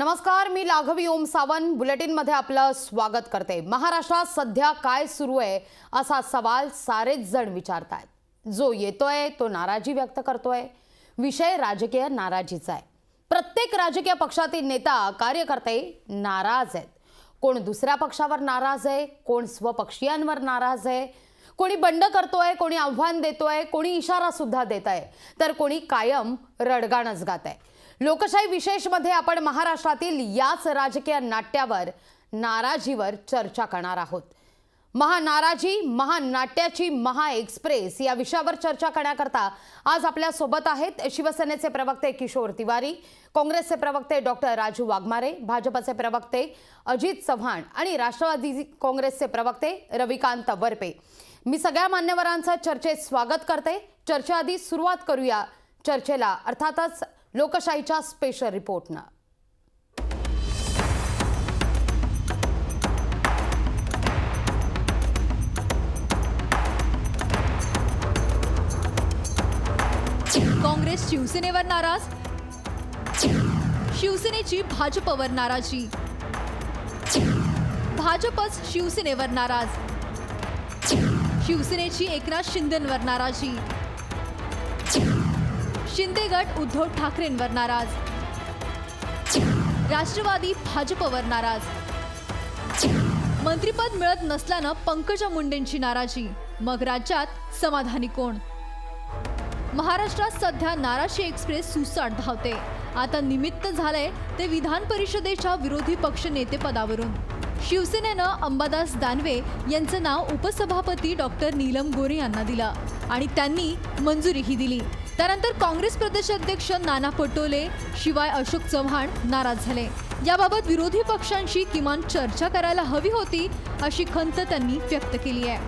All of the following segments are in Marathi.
नमस्कार, मी लाघवी ओम सावंत बुलेटिनमध्ये आपलं स्वागत करते। महाराष्ट्रात सध्या काय सुरू आहे असा सवाल सारेच जण विचारतात। जो येतोय तो नाराजी व्यक्त करतोय। विषय राजकीय नाराजीचा आहे। प्रत्येक राजकीय पक्षातील नेता कार्यकर्ते नाराज आहेत। कोण दुसऱ्या पक्षावर नाराज आहे, कोण स्वपक्षीयांवर नाराज आहे, कोणी बंड करतोय, कोणी आव्हान देतोय, कोणी इशारा सुद्धा देत आहे, तर कोणी कायम रडगाणच गात आहे। लोकशाही विशेषमध्ये आपण महाराष्ट्रातील याच राजकीय नाट्यावर नाराजीवर चर्चा करणार आहोत। महानाराजी महानाट्याची महा एक्सप्रेस या विषयावर चर्चा करण्याकरता आज आपल्या सोबत आहेत शिवसेनेचे प्रवक्ते किशोर तिवारी, काँग्रेसचे प्रवक्ते डॉक्टर राजू वाघमारे, भाजपचे प्रवक्ते अजित चव्हाण आणि राष्ट्रवादी काँग्रेसचे प्रवक्ते रविकांत वरपे। मी सगळ्या मान्यवरांचं चर्चेत स्वागत करते। चर्चेआधी सुरुवात करूया चर्चेला अर्थातच लोकशाहीच्या स्पेशल रिपोर्टनं। काँग्रेस शिवसेनेवर नाराज, शिवसेनेची भाजपवर नाराजी, भाजपच शिवसेनेवर नाराज, शिवसेनेची एकनाथ शिंदेंवर नाराजी, शिंदे गट उद्धव ठाकरेंवर नाराज, राष्ट्रवादी भाजपवर नाराज, मंत्रिपद मिळत नसल्यानं पंकजा मुंडेंची नाराजी। मग राज्यात समाधानी कोण? महाराष्ट्रात सध्या नाराजी एक्सप्रेस सुसाट धावते। आता निमित्त झाले ते विधान परिषदेच्या विरोधी पक्ष नेतेपदावरून शिवसेनेनं अंबादास दानवे यांचं नाव उपसभापती डॉक्टर नीलम गोरे यांना दिलं आणि त्यांनी मंजुरीही दिली। त्यानंतर काँग्रेस प्रदेशाध्यक्ष नाना पटोले शिवाय अशोक चव्हाण नाराज झाले। याबाबत विरोधी पक्षांशी किमान चर्चा करायला हवी होती अशी खंत त्यांनी व्यक्त केली आहे।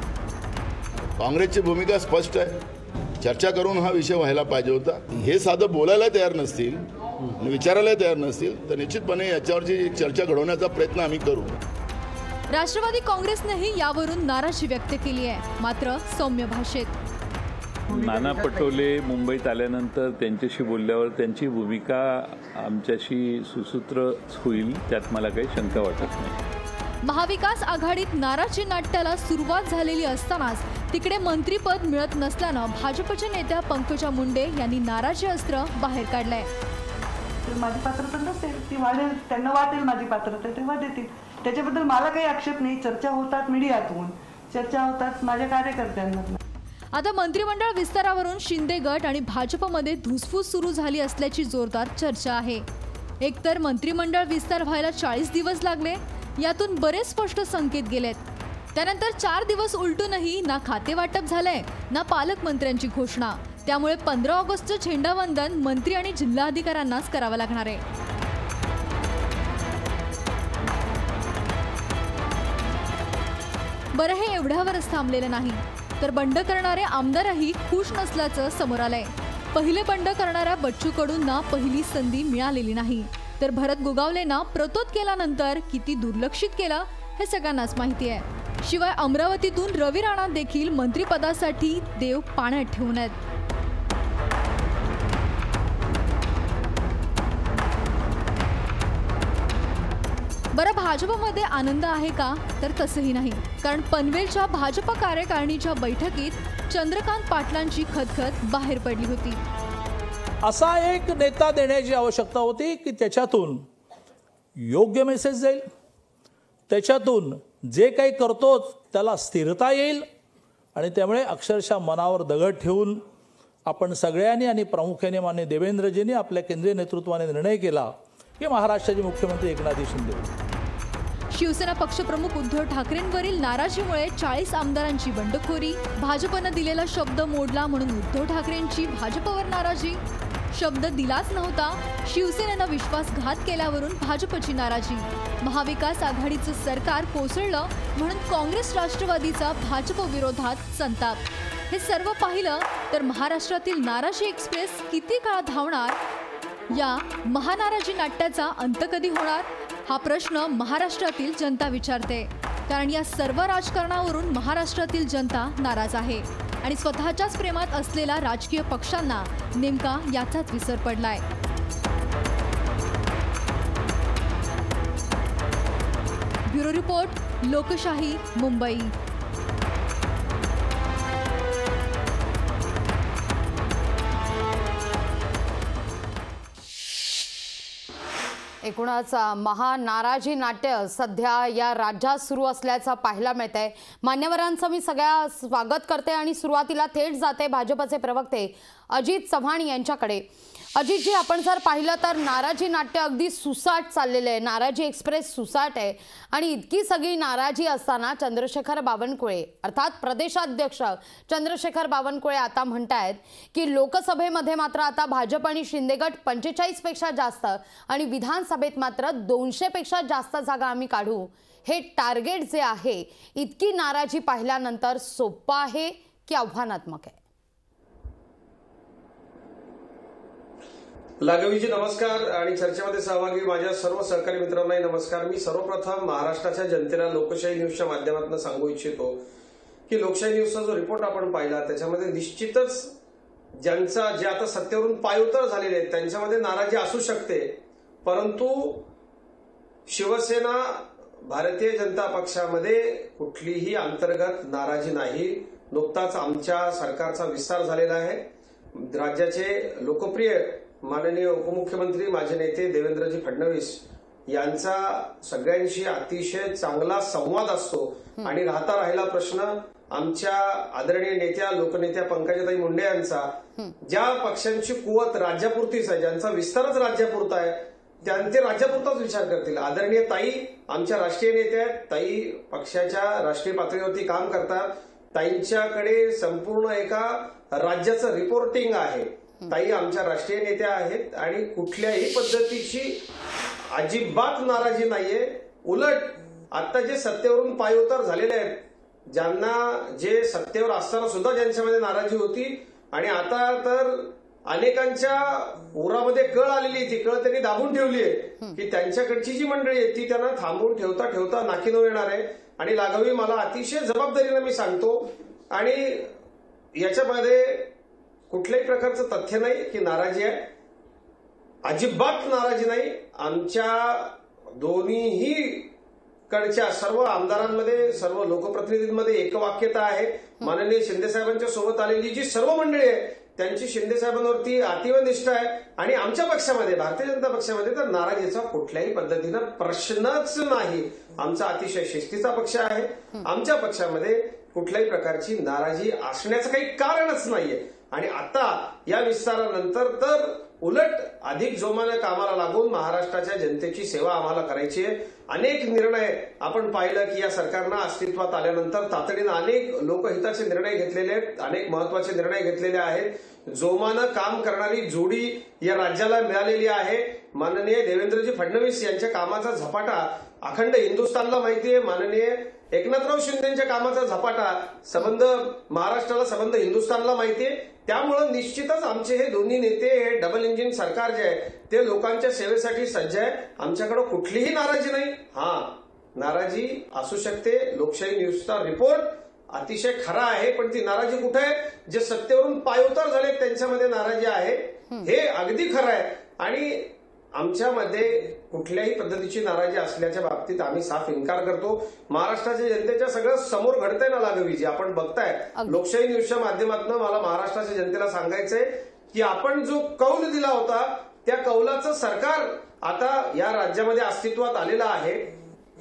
काँग्रेसची भूमिका स्पष्ट आहे। चर्चा करून हा विषय व्हायला पाहिजे होता। हे साधं बोलायला तयार नसतील, विचारायला तयार नसतील तर निश्चितपणे याच्यावरची चर्चा घडवण्याचा प्रयत्न आम्ही करू। राष्ट्रवादी काँग्रेसनेही यावरून नाराजी व्यक्त केली आहे, मात्र सौम्य भाषेत। नाना पटोले मुंबईत आल्यानंतर त्यांच्याशी बोलल्यावर त्यांची भूमिका आमच्याशी सुसूत्र होईल, त्यात मला काही शंका वाटत नाही। महाविकास आघाडीत नाराजी नाट्याला सुरुवात झालेली असतानाच तिकडे मंत्रीपद मिळत नसल्यानं भाजपच्या नेत्या पंकजा मुंडे यांनी नाराजी अस्त्र बाहेर काढलंय। माझी पात्रता नसेल ती वाढेल, त्यांना वाटेल माझी पात्रता तेव्हा देतील, त्याच्याबद्दल मला काही आक्षेप नाही। चर्चा होतात मीडियातून, चर्चा होतात माझ्या कार्यकर्त्यांमधून। आता मंत्रिमंडळ विस्तारावरून शिंदे गट आणि भाजपमध्ये धुसफूस सुरू झाली असल्याची जोरदार चर्चा आहे। एकतर मंत्रिमंडळ विस्तार व्हायला 40 दिवस लागले, यातून बरेच स्पष्ट संकेत गेलेत। त्यानंतर 4 दिवस उलटूनही ना खाते वाटप झालंय ना पालकमंत्र्यांची घोषणा। त्यामुळे 15 ऑगस्टचं झेंडावंदन मंत्री आणि जिल्हाधिकाऱ्यांनाच करावं लागणार आहे। बरं, हे एवढ्यावरच थांबलेलं नाही तर बंड करणारे आमदारही खुश नसल्याचं समोर आलंय। पहिले बंड करणाऱ्या बच्चू कडूंना पहिली संधी मिळालेली नाही, तर भरत गोगावलेंना प्रतोद केल्यानंतर किती दुर्लक्षित केलं हे सगळ्यांनाच माहिती आहे। शिवाय अमरावतीतून रवी राणा देखील मंत्रिपदासाठी देव पाण्यात ठेवून आहेत। बरं, भाजपमध्ये आनंद आहे का? तर तसंही नाही, कारण पनवेलच्या भाजप कार्यकारिणीच्या बैठकीत चंद्रकांत पाटलांची खदखद बाहेर पडली होती। असा एक नेता देण्याची आवश्यकता होती की त्याच्यातून योग्य मेसेज जाईल, त्याच्यातून जे काही करतोच त्याला स्थिरता येईल आणि त्यामुळे अक्षरशः मनावर दगड ठेवून आपण सगळ्यांनी आणि प्रामुख्याने माननीय देवेंद्रजींनी आपल्या केंद्रीय नेतृत्वाने निर्णय केला की महाराष्ट्राचे मुख्यमंत्री एकनाथ शिंदे। शिवसेना पक्षप्रमुख उद्धव ठाकरेंवरील नाराजीमुळे 40 आमदारांची बंडखोरी, भाजपनं दिलेला शब्द मोडला म्हणून उद्धव ठाकरेंची भाजपवर नाराजी, शब्द दिलाच नव्हता शिवसेनेनं विश्वासघात केल्यावरून भाजपची नाराजी, महाविकास आघाडीचं सरकार कोसळलं म्हणून काँग्रेस राष्ट्रवादीचा भाजप विरोधात संताप। हे सर्व पाहिलं तर महाराष्ट्रातील नाराजी एक्सप्रेस किती काळ धावणार? या महानाराजी नाट्याचा अंत कधी होणार हा प्रश्न महाराष्ट्रातील जनता विचारते, कारण या सर्व राजकारणावरून महाराष्ट्रातील जनता नाराज आहे आणि स्वतःच्याच प्रेमात असलेल्या राजकीय पक्षांना नेमका याचाच विसर पडलाय। ब्युरो रिपोर्ट, लोकशाही, मुंबई. एकूणच महानाराजी नाट्य सध्या या राज्यात सुरू असल्याचं पाहायला मिळतंय. मान्यवरांचं मी सगळ्या स्वागत करते आणि सुरुवातीला थेट जाते भाजपचे प्रवक्ते अजित चव्हाण यांच्याकडे. अजितजी, आपण जर पाहिलं तर नाराजी नाट्य अगदी सुसाट चाललेलं आहे. नाराजी एक्सप्रेस सुसाट आहे आणि इतकी सगळी नाराजी असताना चंद्रशेखर बावनकुळे अर्थात प्रदेशाध्यक्ष चंद्रशेखर बावनकुळे आता म्हणतायत की लोकसभेमध्ये मात्र आता भाजप आणि शिंदे गट 45 पेक्षा जास्त आणि विधानसभेत मात्र 200 पेक्षा जास्त जागा आम्ही काढू. हे टार्गेट जे आहे, इतकी नाराजी पाहिल्यानंतर सोपं आहे की आव्हानात्मक आहे? लागवीजी नमस्कार आणि चर्चेमध्ये सहभागी माझ्या सर्व सहकारी मित्रांनाही नमस्कार. मी सर्वप्रथम महाराष्ट्राच्या जनतेला लोकशाही न्यूजच्या माध्यमातून सांगू इच्छितो की लोकशाही न्यूजचा जो रिपोर्ट आपण पाहिला त्याच्यामध्ये निश्चितच जे आता सत्तेवरून पायउतार झालेले आहेत त्यांच्यामध्ये नाराजी असू शकते, परंतु शिवसेना भारतीय जनता पक्षामध्ये कुठलीही अंतर्गत नाराजी नाही. नुकताच आमच्या सरकारचा विस्तार झालेला आहे. राज्याचे लोकप्रिय माननीय उपमुख्यमंत्री माझे नेते देवेंद्रजी फडणवीस यांचा सगळ्यांशी अतिशय चांगला संवाद असतो आणि राहिला प्रश्न आमच्या आदरणीय नेत्या लोकनेत्या पंकजाताई मुंडे यांचा, ज्या पक्षांची कुवत राज्यापुरतीच आहे, ज्यांचा विस्तारच राज्यापुरता आहे, ते राज्यापुरताच विचार करतील. आदरणीय ताई आमच्या राष्ट्रीय नेत्या आहेत, ताई पक्षाच्या राष्ट्रीय पातळीवरती काम करतात, ताईंच्याकडे संपूर्ण एका राज्याचं रिपोर्टिंग आहे. ताई आमच्या राष्ट्रीय नेत्या आहेत आणि कुठल्याही पद्धतीची अजिबात नाराजी नाहीये. उलट आता जे सत्तेवरून पायउतार झालेले आहेत, ज्यांना जे सत्तेवर असताना सुद्धा ज्यांच्यामध्ये नाराजी होती आणि आता तर अनेकांच्या उरामध्ये कळ आलेली, ती कळ त्यांनी दाबून ठेवली आहे की त्यांच्याकडची जी मंडळी आहे ती त्यांना थांबवून ठेवता ठेवता नाकीनऊ येणार आहे. आणि लागवी मला अतिशय जबाबदारीने मी सांगतो आणि याच्यामध्ये कुठल्याही प्रकारचं तथ्य नाही की नाराजी आहे, अजिबात नाराजी नाही. आमच्या दोन्हीही कडच्या सर्व आमदारांमध्ये, सर्व लोकप्रतिनिधींमध्ये एकवाक्यता आहे. माननीय शिंदे साहेबांच्या सोबत आलेली जी सर्व मंडळी आहे त्यांची शिंदे साहेबांवरती अतीव निष्ठा आहे आणि आमच्या पक्षामध्ये, भारतीय जनता पक्षामध्ये तर नाराजीचा कुठल्याही पद्धतीनं प्रश्नच नाही. आमचा अतिशय शिस्तीचा पक्ष आहे. आमच्या पक्षामध्ये कुठल्याही प्रकारची नाराजी असण्याचं काही कारणच नाहीये. आणि आता या विस्तारानंतर तर उलट अधिक जोमाने कामाला लागून महाराष्ट्राच्या जनतेची सेवा आम्हाला करायची आहे. अनेक निर्णय आपण पाहिलं की या सरकारनं अस्तित्वात आल्यानंतर तातडीनं अनेक लोकहिताचे निर्णय घेतलेले आहेत, अनेक महत्वाचे निर्णय घेतलेले आहेत. जोमानं काम करणारी जोडी या राज्याला मिळालेली आहे. माननीय देवेंद्रजी फडणवीस यांच्या कामाचा झपाटा अखंड हिंदुस्थानला माहिती आहे. माननीय एकनाथराव शिंदेच्या कामाचा झपाटा संबंध महाराष्ट्राला, संबंध हिंदुस्थानला माहिती आहे. त्यामुळे निश्चितच आमचे हे दोन्ही नेते, हे डबल इंजिन सरकार जे आहे ते लोकांच्या सेवेसाठी सज्ज आहे. आमच्याकडे कुठलीही नाराजी नाही. नाराजी असू शकते. लोकशाही न्यूजचा रिपोर्ट अतिशय खरा आहे, पण ती नाराजी कुठे आहे? जे सत्तेवरून पायउतार झाले त्यांच्यामध्ये नाराजी आहे, हे अगदी खरं आहे. आणि आमच्यामध्ये कुठल्याही पद्धतीची नाराजी असल्याच्या बाबतीत आम्ही साफ इन्कार करतो. महाराष्ट्राच्या जनतेच्या सगळं समोर घडतंय ना लागवीजी, आपण बघताय. लोकशाही न्यूजच्या माध्यमातून मला महाराष्ट्राच्या जनतेला सांगायचंय की आपण जो कौल दिला होता त्या कौलाचं सरकार आता या राज्यामध्ये अस्तित्वात आलेलं आहे.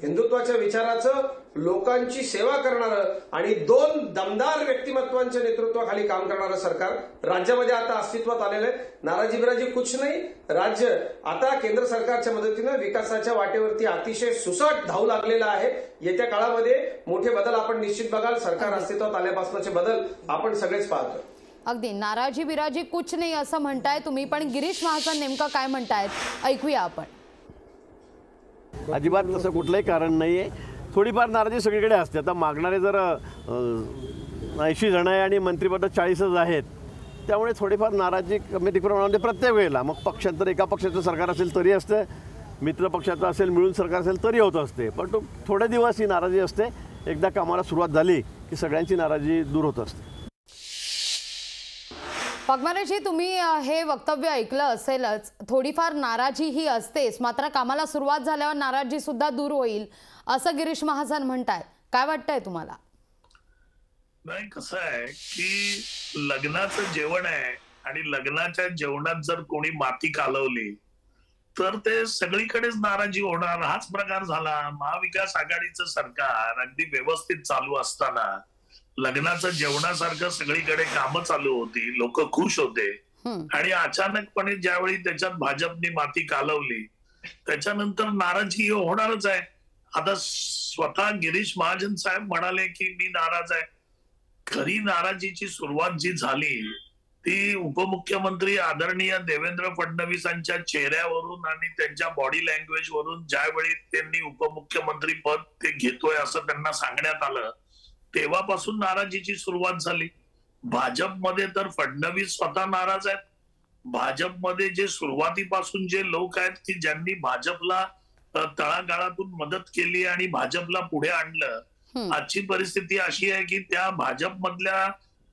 हिंदुत्वाच्या विचाराचं, लोकांची सेवा करणारं आणि दोन दमदार व्यक्तिमत्वांच्या नेतृत्वाखाली काम करणारं सरकार राज्यामध्ये आता अस्तित्वात आलेलं आहे. नाराजी बिराजी कुछ नाही. राज्य आता केंद्र सरकारच्या मदतीनं विकासाच्या वाटेवरती अतिशय सुसाट धावू लागलेलं आहे. येत्या काळामध्ये मोठे बदल आपण निश्चित बघाल. सरकार अस्तित्वात आल्यापासूनचे बदल आपण सगळेच पाहतोय. अगदी नाराजी बिराजी कुछ नाही असं म्हणताय तुम्ही, पण गिरीश महाजन नेमकं काय म्हणतायत ऐकूया आपण. अजिबात तसं कुठलंही कारण नाही आहे. थोडीफार नाराजी सगळीकडे असते. आता मागणारे जर 80 जण आहे आणि मंत्रिपद 40च आहेत, त्यामुळे थोडीफार नाराजी कमी प्रमाणामध्ये प्रत्येक वेळेला, मग पक्षांतर एका पक्षाचं सरकार असेल तरी असतं, मित्र पक्षाचं असेल, मिळून सरकार असेल तरी होत असते. पण तो थोडे दिवस ही नाराजी असते. एकदा कामाला सुरुवात झाली की सगळ्यांची नाराजी दूर होत असते. पगमारेजी, तुम्ही हे वक्तव्य ऐकलं असेलच. थोडीफार नाराजी ही असतेच, मात्र कामाला सुरुवात झाल्यावर नाराजी सुद्धा दूर होईल असं गिरीश महाजन म्हणतायत. काय वाटतंय तुम्हाला? नाही, कसं आहे की लग्नाचं जेवण आहे आणि लग्नाच्या जेवणात जर कोणी माती कालवली तर ते सगळीकडेच नाराजी होणार. हाच प्रकार झाला. महाविकास आघाडीचं सरकार अगदी व्यवस्थित चालू असताना लग्नाचं जेवणासारखं सगळीकडे कामं चालू होती, लोक खुश होते, आणि अचानकपणे ज्यावेळी त्याच्यात भाजपने माती कालवली त्याच्यानंतर नाराजी होणारच आहे. आता स्वतः गिरीश महाजन साहेब म्हणाले की मी नाराज आहे. खरी नाराजीची सुरुवात जी झाली ती उपमुख्यमंत्री आदरणीय देवेंद्र फडणवीसांच्या चेहऱ्यावरून आणि त्यांच्या बॉडी लँग्वेज वरून ज्यावेळी त्यांनी उपमुख्यमंत्री पद ते घेतोय असं त्यांना सांगण्यात आलं तेव्हापासून नाराजीची सुरुवात झाली. भाजपमध्ये तर फडणवीस स्वतः नाराज आहेत. भाजपमध्ये जे सुरुवातीपासून जे लोक आहेत की ज्यांनी भाजपला तळागाळातून मदत केली आणि भाजपला पुढे आणलं, आजची परिस्थिती अशी आहे की त्या भाजपमधल्या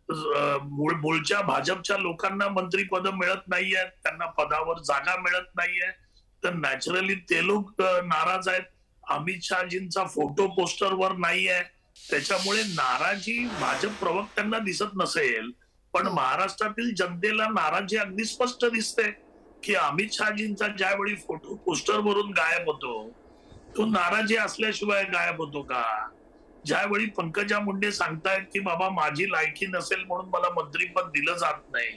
मूळच्या भाजपच्या लोकांना मंत्रीपद मिळत नाहीये, त्यांना पदावर जागा मिळत नाहीये, तर नॅचरली ते लोक नाराज आहेत. अमित शहाजींचा फोटो पोस्टरवर नाहीये, त्याच्यामुळे नाराजी भाजप प्रवक्त्यांना दिसत नसेल पण महाराष्ट्रातील जनतेला नाराजी अगदी स्पष्ट दिसते की अमित शहाजींचा ज्यावेळी फोटो पोस्टरवरून गायब होतो तो नाराजी असल्याशिवाय गायब होतो का? ज्यावेळी पंकजा मुंडे सांगतायत की बाबा माझी लायकी नसेल म्हणून मला मंत्रीपद दिलं जात नाही,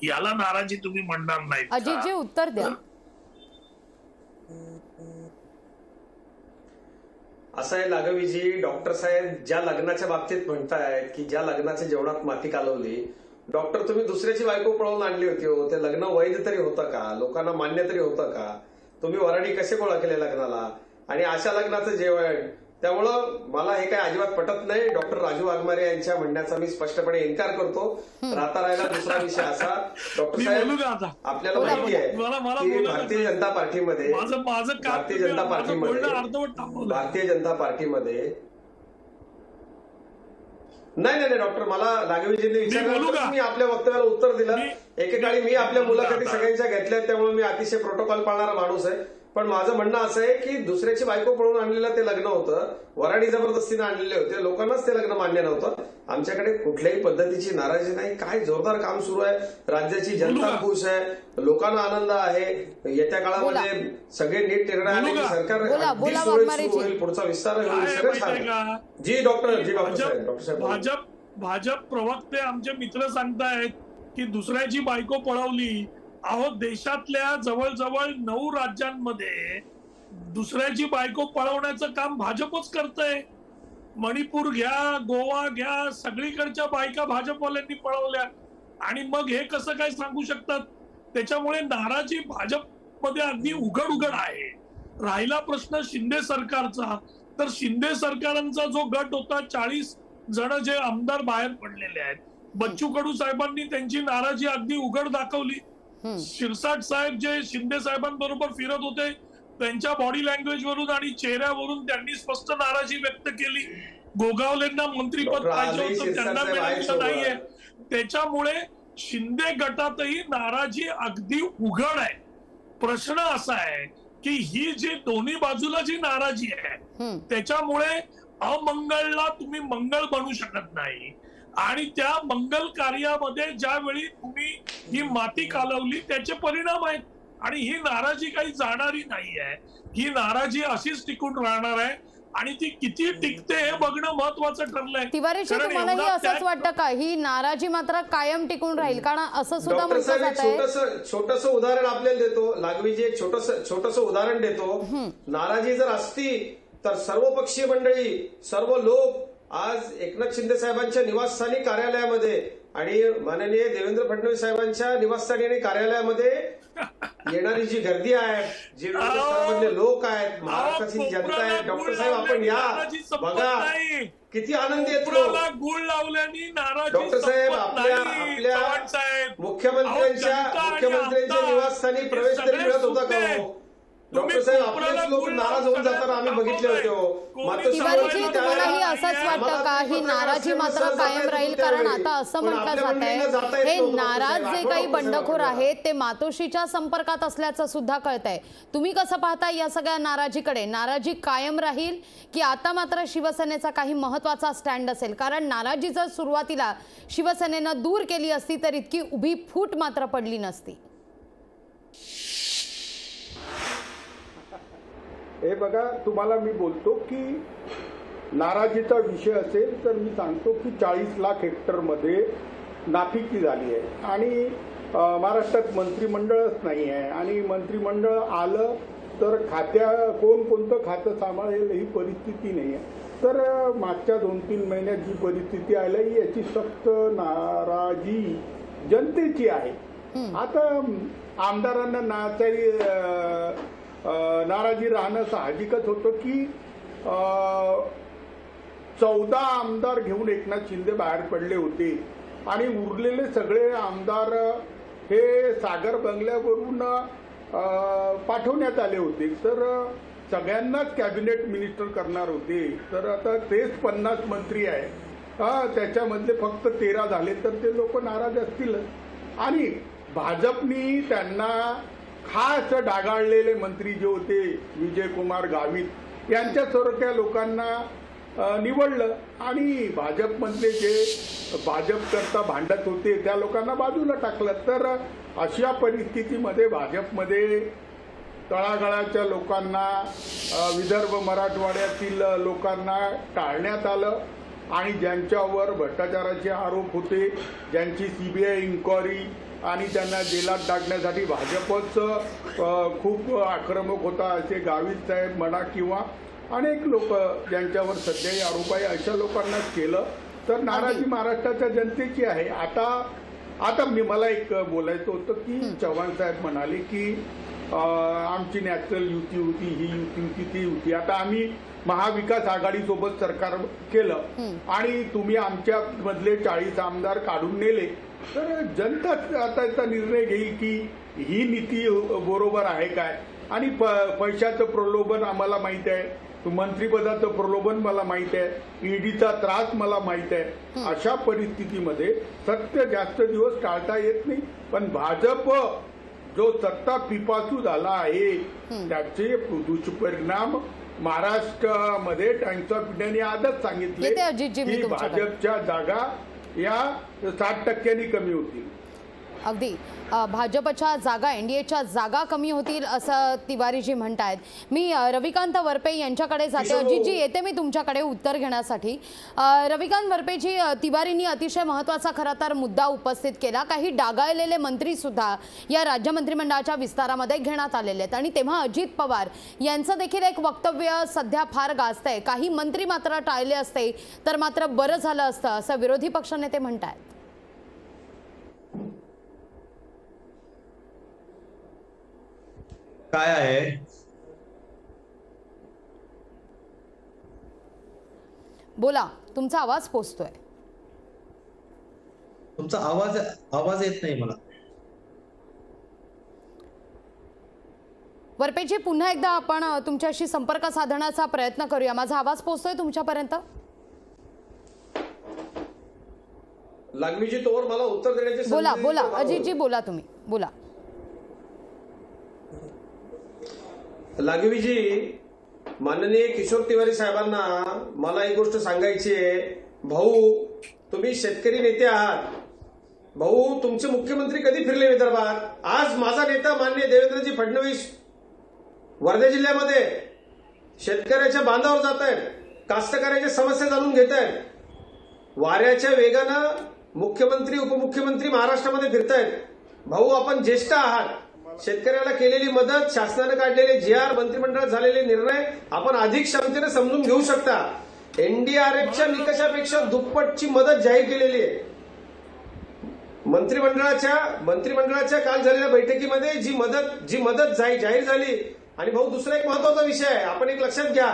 याला नाराजी तुम्ही म्हणणार नाही? अजितजी उत्तर द्या. असं आहे लागवीजी, डॉक्टर साहेब ज्या लग्नाच्या बाबतीत म्हणतायत की ज्या लग्नाच्या जेवणात माती कालवली, डॉक्टर तुम्ही दुसऱ्याची बायको पळवून आणली होती हो, ते लग्न वैध तरी होतं का? लोकांना मान्य तरी होतं का? तुम्ही वराडी कसे गोळा केले लग्नाला? आणि अशा लग्नाचं जेवण, त्यामुळं मला हे काय अजिबात पटत नाही. डॉक्टर राजू वाघमारे यांच्या म्हणण्याचा मी स्पष्टपणे इन्कार करतो. राहता राहिला दुसरा विषय असा, डॉक्टर साहेब आपल्याला माहिती आहे की भारतीय जनता पार्टीमध्ये नाही डॉक्टर, मला राघवीजींनी विचारलं, मी आपल्या वक्तव्याला उत्तर दिलं. एकेकाळी मी आपल्या मुलाखती सगळ्यांच्या घेतल्या, त्यामुळे मी अतिशय प्रोटोकॉल पाळणारा माणूस आहे. पण माझं म्हणणं असं आहे की दुसऱ्याची बायको पळून आणलेलं ते लग्न होतं, वराडी जबरदस्तीने आणलेले होते, लोकांनाच ते लग्न मान्य नव्हतं. आमच्याकडे कुठल्याही पद्धतीची नाराजी नाही. काय जोरदार काम सुरू आहे, राज्याची जनता खुश आहे, लोकांना आनंद आहे. येत्या काळामध्ये सगळे नीट निर्णय आले की सरकार सुरू होईल, पुढचा विस्तार होईल, सगळं छान. जी डॉक्टर साहेब, भाजप प्रवक्ते आमचे मित्र सांगतायत की दुसऱ्याची बायको पळवली. अहो, देशातल्या जवळजवळ 9 राज्यांमध्ये दुसऱ्याची बायको पळवण्याचं काम भाजपच करतंय. मणिपूर घ्या, गोवा घ्या, सगळीकडच्या बायका भाजपवाल्यांनी पळवल्या आणि मग हे कसं काय सांगू शकतात? त्याच्यामुळे नाराजी भाजपमध्ये अगदी उघड आहे. राहिला प्रश्न शिंदे सरकारचा, तर शिंदे सरकारांचा जो गट होता 40 जण जे आमदार बाहेर पडलेले आहेत, बच्चू कडू साहेबांनी त्यांची नाराजी अगदी उघड दाखवली. शिरसाट साहेब जे शिंदे साहेबांबरोबर फिरत होते त्यांच्या बॉडी लँग्वेज वरून आणि चेहऱ्यावरून त्यांनी स्पष्ट नाराजी व्यक्त केली. गोगावलेंना मंत्रीपद पाहिजे होतं, त्यांना मिळालं नाहीये. त्याच्यामुळे शिंदे गटातही नाराजी अगदी उघड आहे. प्रश्न असा आहे की ही जी दोन्ही बाजूला जी नाराजी आहे त्याच्यामुळे अमंगळला तुम्ही मंगळ बनू शकत नाही. आणि त्या मंगल कार्यामध्ये ज्यावेळी तुम्ही ही माती कालवली त्याचे परिणाम आहेत. आणि ही नाराजी काही जाणारी नाही आहे, ही नाराजी अशीच टिकून राहणार आहे आणि ती किती टिकते हे बघणं महत्वाचं ठरलंय. तिवारीजी, तुम्हालाही असंच वाटतं का ही नाराजी मात्र कायम टिकून राहील? कारण असं सुद्धा म्हटलं जातंय. छोटंसं उदाहरण आपल्याला देतो लागवीजी, एक छोटंसं उदाहरण देतो. नाराजी जर असती तर सर्वपक्षीय मंडळी, सर्व लोक आज एकनाथ शिंदे साहेबांच्या निवासस्थानी कार्यालयामध्ये आणि माननीय देवेंद्र फडणवीस साहेबांच्या निवासस्थानी आणि कार्यालयामध्ये येणारी जी गर्दी आहे, जे विरोधी लोक आहेत, महाराष्ट्राची जनता आहे, डॉक्टर साहेब आपण या बघा किती आनंदी येतो. गुळ लावल्याने डॉक्टर साहेब आपल्या मुख्यमंत्र्यांच्या निवासस्थानी प्रवेश तरी मिळत होता का? तुम्ही डॉक्टर साहेब कोपराला आपलेच लोक गुळ नाराज होऊन जाताना आम्ही बघितले होते हो. मात्र तिवारीजी, तुम्हालाही असंच वाटतं का ही नाराजी मात्र कायम राहील? कारण आता असं म्हटलं जात आहे हे नाराज जे काही बंडखोर आहेत ते मातोश्रीच्या संपर्कात असल्याचं सुद्धा कळतंय. तुम्ही कसं पाहता या सगळ्या नाराजीकडे? नाराजी कायम राहील की आता मात्र शिवसेनेचा काही महत्वाचा स्टँड असेल? कारण नाराजी जर सुरुवातीला शिवसेनेनं दूर केली असती तर इतकी उभी फूट मात्र पडली नसती. हे बघा, तुम्हाला मी बोलतो की नाराजीचा विषय असेल तर मी सांगतो की 40 लाख हेक्टरमध्ये नापिकी झाली आहे आणि महाराष्ट्रात मंत्रिमंडळच नाही आहे आणि मंत्रिमंडळ आलं तर कोणतं खातं सांभाळेल ही परिस्थिती नाही आहे. तर मागच्या 2-3 महिन्यात जी परिस्थिती आली याची सक्त नाराजी जनतेची आहे. आता आमदारांना नाराजी राहणं साहजिकच होतं की 14 आमदार घेऊन एकनाथ शिंदे बाहेर पडले होते आणि उरलेले सगळे आमदार हे सागर बंगल्यावरून पाठवण्यात आले होते. तर सगळ्यांनाच कॅबिनेट मिनिस्टर करणार होते. तर आता तेच 50 मंत्री आहे, त्याच्यामधले फक्त 13 झाले तर ते लोक नाराज असतील. आणि भाजपनी त्यांना खास डागाळलेले मंत्री जे होते विजयकुमार गावित यांच्यासारख्या लोकांना निवडलं आणि भाजपमधले जे भाजप करता भांडत होते त्या लोकांना बाजूला टाकलं. तर अशा परिस्थितीमध्ये भाजपमध्ये तळागाळाच्या लोकांना, विदर्भ मराठवाड्यातील लोकांना टाळण्यात आलं आणि ज्यांच्यावर भ्रष्टाचाराचे आरोप होते, ज्यांची CBI इन्क्वायरी आणि त्यांना जेलात टाकण्यासाठी भाजपच खूप आक्रमक होता असे गावित साहेब म्हणा किंवा अनेक लोक ज्यांच्यावर सध्याही आरोप आहे अशा लोकांनाच केलं. तर नाराजी महाराष्ट्राच्या जनतेची आहे. आता मला एक बोलायचं होतं की चव्हाण साहेब म्हणाले की आमची नॅचरल युती होती, ही युती होती, ती युती. आता आम्ही महाविकास आघाडीसोबत सरकार केलं आणि तुम्ही आमच्या मधले 40 आमदार काढून नेले. तर जनता आता याचा निर्णय घेईल की ही नीती बरोबर आहे काय. आणि पैशाचं प्रलोभन आम्हाला माहित आहे, मंत्रिपदाचं प्रलोभन मला माहित आहे, ईडीचा त्रास मला माहित आहे. अशा परिस्थितीमध्ये सत्य जास्त दिवस टाळता येत नाही. पण भाजप जो सत्ता पिपासू झाला आहे त्याचे दुष्परिणाम महाराष्ट्रामध्ये टाइम्स ऑफ इंडियाने आजच सांगितले की भाजपच्या जागा या 60% कमी होतील. अगदी भाजपच्या जागा, NDAच्या जागा कमी होतील असं तिवारीजी म्हणतायत. मी रविकांत वरपे यांच्याकडे जाते. अजितजी, येते मी तुमच्याकडे उत्तर घेण्यासाठी. रविकांत वरपेजी, तिवारींनी अतिशय महत्त्वाचा खरं तर मुद्दा उपस्थित केला. काही डागाळलेले मंत्री सुद्धा या राज्य मंत्रिमंडळाच्या विस्तारामध्ये घेण्यात आलेले आहेत आणि तेव्हा अजित पवार यांचं देखील एक वक्तव्य सध्या फार गाजतंय. काही मंत्री मात्र टाळले असते तर मात्र बरं झालं असतं असं विरोधी पक्षनेते म्हणतायत. काय आहे बोला, तुमचा आवाज पोचतोय. तुमचा आवाज येत नाही मला. वरपेजी, पुन्हा एकदा आपण तुमच्याशी संपर्क साधण्याचा प्रयत्न करूया. माझा आवाज पोचतोय तुमच्यापर्यंत? लागवीजी तोवर मला उत्तर देण्याची बोला अजितजी, बोला तुम्ही बोला. लागवीजी, माननीय किशोर तिवारी साहेबांना मला एक गोष्ट सांगायची आहे. भाऊ, तुम्ही शेतकरी नेते आहात. भाऊ, तुमचे मुख्यमंत्री कधी फिरले विदर्भात? आज माझा नेता माननीय देवेंद्रजी फडणवीस वर्धा जिल्ह्यामध्ये शेतकऱ्याच्या बांधावर जात आहेत, कास्तकाराच्या समस्या जाणून घेत आहेत. वाऱ्याच्या वेगानं मुख्यमंत्री उपमुख्यमंत्री महाराष्ट्रामध्ये फिरतायत. भाऊ, आपण ज्येष्ठ आहात. शेतकऱ्याला केलेली मदत, शासनानं काढलेले GR, मंत्रिमंडळात झालेले निर्णय आपण अधिक क्षमतेने समजून घेऊ शकता. NDRFच्या निकषापेक्षा दुप्पटची मदत जाहीर केलेली आहे. मंत्रिमंडळाच्या काल झालेल्या बैठकीमध्ये जी मदत जाहीर झाली. आणि भाऊ, दुसरा एक महत्वाचा विषय आहे. आपण एक लक्षात घ्या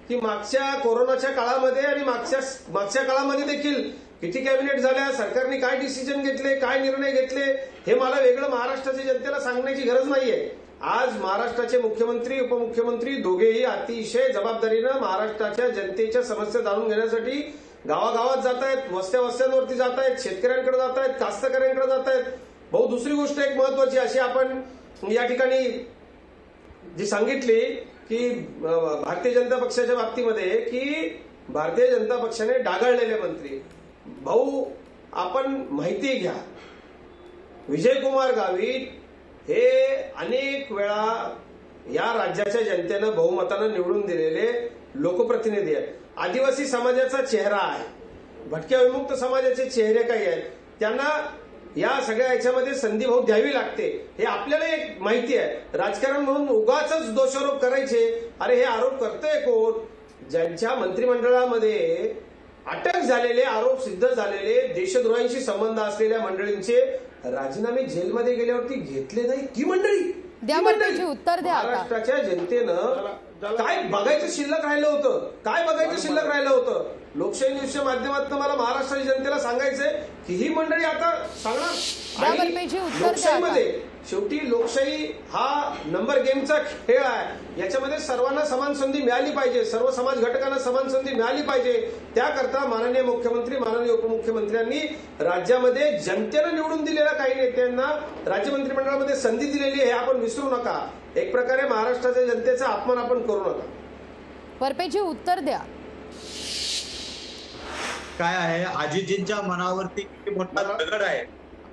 की मागच्या कोरोनाच्या काळामध्ये आणि मागच्या काळामध्ये देखील किती कॅबिनेट झाल्या, सरकारने काय डिसिजन घेतले, काय निर्णय घेतले, हे मला वेगळं महाराष्ट्राच्या जनतेला सांगण्याची गरज नाहीये. आज महाराष्ट्राचे मुख्यमंत्री उपमुख्यमंत्री दोघेही अतिशय जबाबदारीनं महाराष्ट्राच्या जनतेच्या समस्या जाणून घेण्यासाठी गावागावात जात आहेत, वस्त्यांवरती जात आहेत, शेतकऱ्यांकडे जात आहेत, कास्तकऱ्यांकडे जात आहेत. भाऊ, दुसरी गोष्ट एक महत्वाची अशी आपण या ठिकाणी जी सांगितली की भारतीय जनता पक्षाच्या बाबतीमध्ये की भारतीय जनता पक्षाने डागाळलेले मंत्री. भाऊ, आपण माहिती घ्या, विजयकुमार गावित हे अनेक वेळा या राज्याच्या जनतेनं बहुमतानं निवडून दिलेले लोकप्रतिनिधी आहेत. आदिवासी समाजाचा चेहरा आहे, भटक्या विमुक्त समाजाचे चेहरे काही आहेत, त्यांना या सगळ्या याच्यामध्ये संधी भाऊ द्यावी लागते. हे आपल्याला एक माहिती आहे. राजकारण म्हणून उगाच दोषारोप करायचे. अरे हे आरोप करतोय कोण? ज्यांच्या मंत्रिमंडळामध्ये अटक झालेले, आरोप सिद्ध झालेले, देशद्रोहांशी संबंध असलेल्या मंडळींचे राजीनामे जेलमध्ये गेल्यावरती घेतले नाही ती मंडळी. उत्तर द्या. महाराष्ट्राच्या जनतेनं काय बघायचं शिल्लक राहिलं होतं? काय बघायचं शिल्लक राहिलं होतं? लोकशाही न्यूजच्या माध्यमातून मला महाराष्ट्राच्या जनतेला सांगायचंय की ही मंडळी आता सांगणार. लोकशाहीमध्ये शेवटी लोकशाही हा नंबर गेमचा खेळ आहे. याच्यामध्ये सर्वांना समान संधी मिळाली पाहिजे, सर्व समाज घटकांना समान संधी मिळाली पाहिजे. त्याकरता माननीय मुख्यमंत्री, माननीय उपमुख्यमंत्र्यांनी राज्यामध्ये जनतेनं निवडून दिलेल्या काही नेत्यांना राज्य मंत्रिमंडळामध्ये संधी दिलेली आहे, हे आपण विसरू नका. एक प्रकारे महाराष्ट्राच्या जनतेचा अपमान आपण करू नका. वरपेजी उत्तर द्या. काय आहे, अजितजींच्या मनावरती किती मोठा दगड आहे.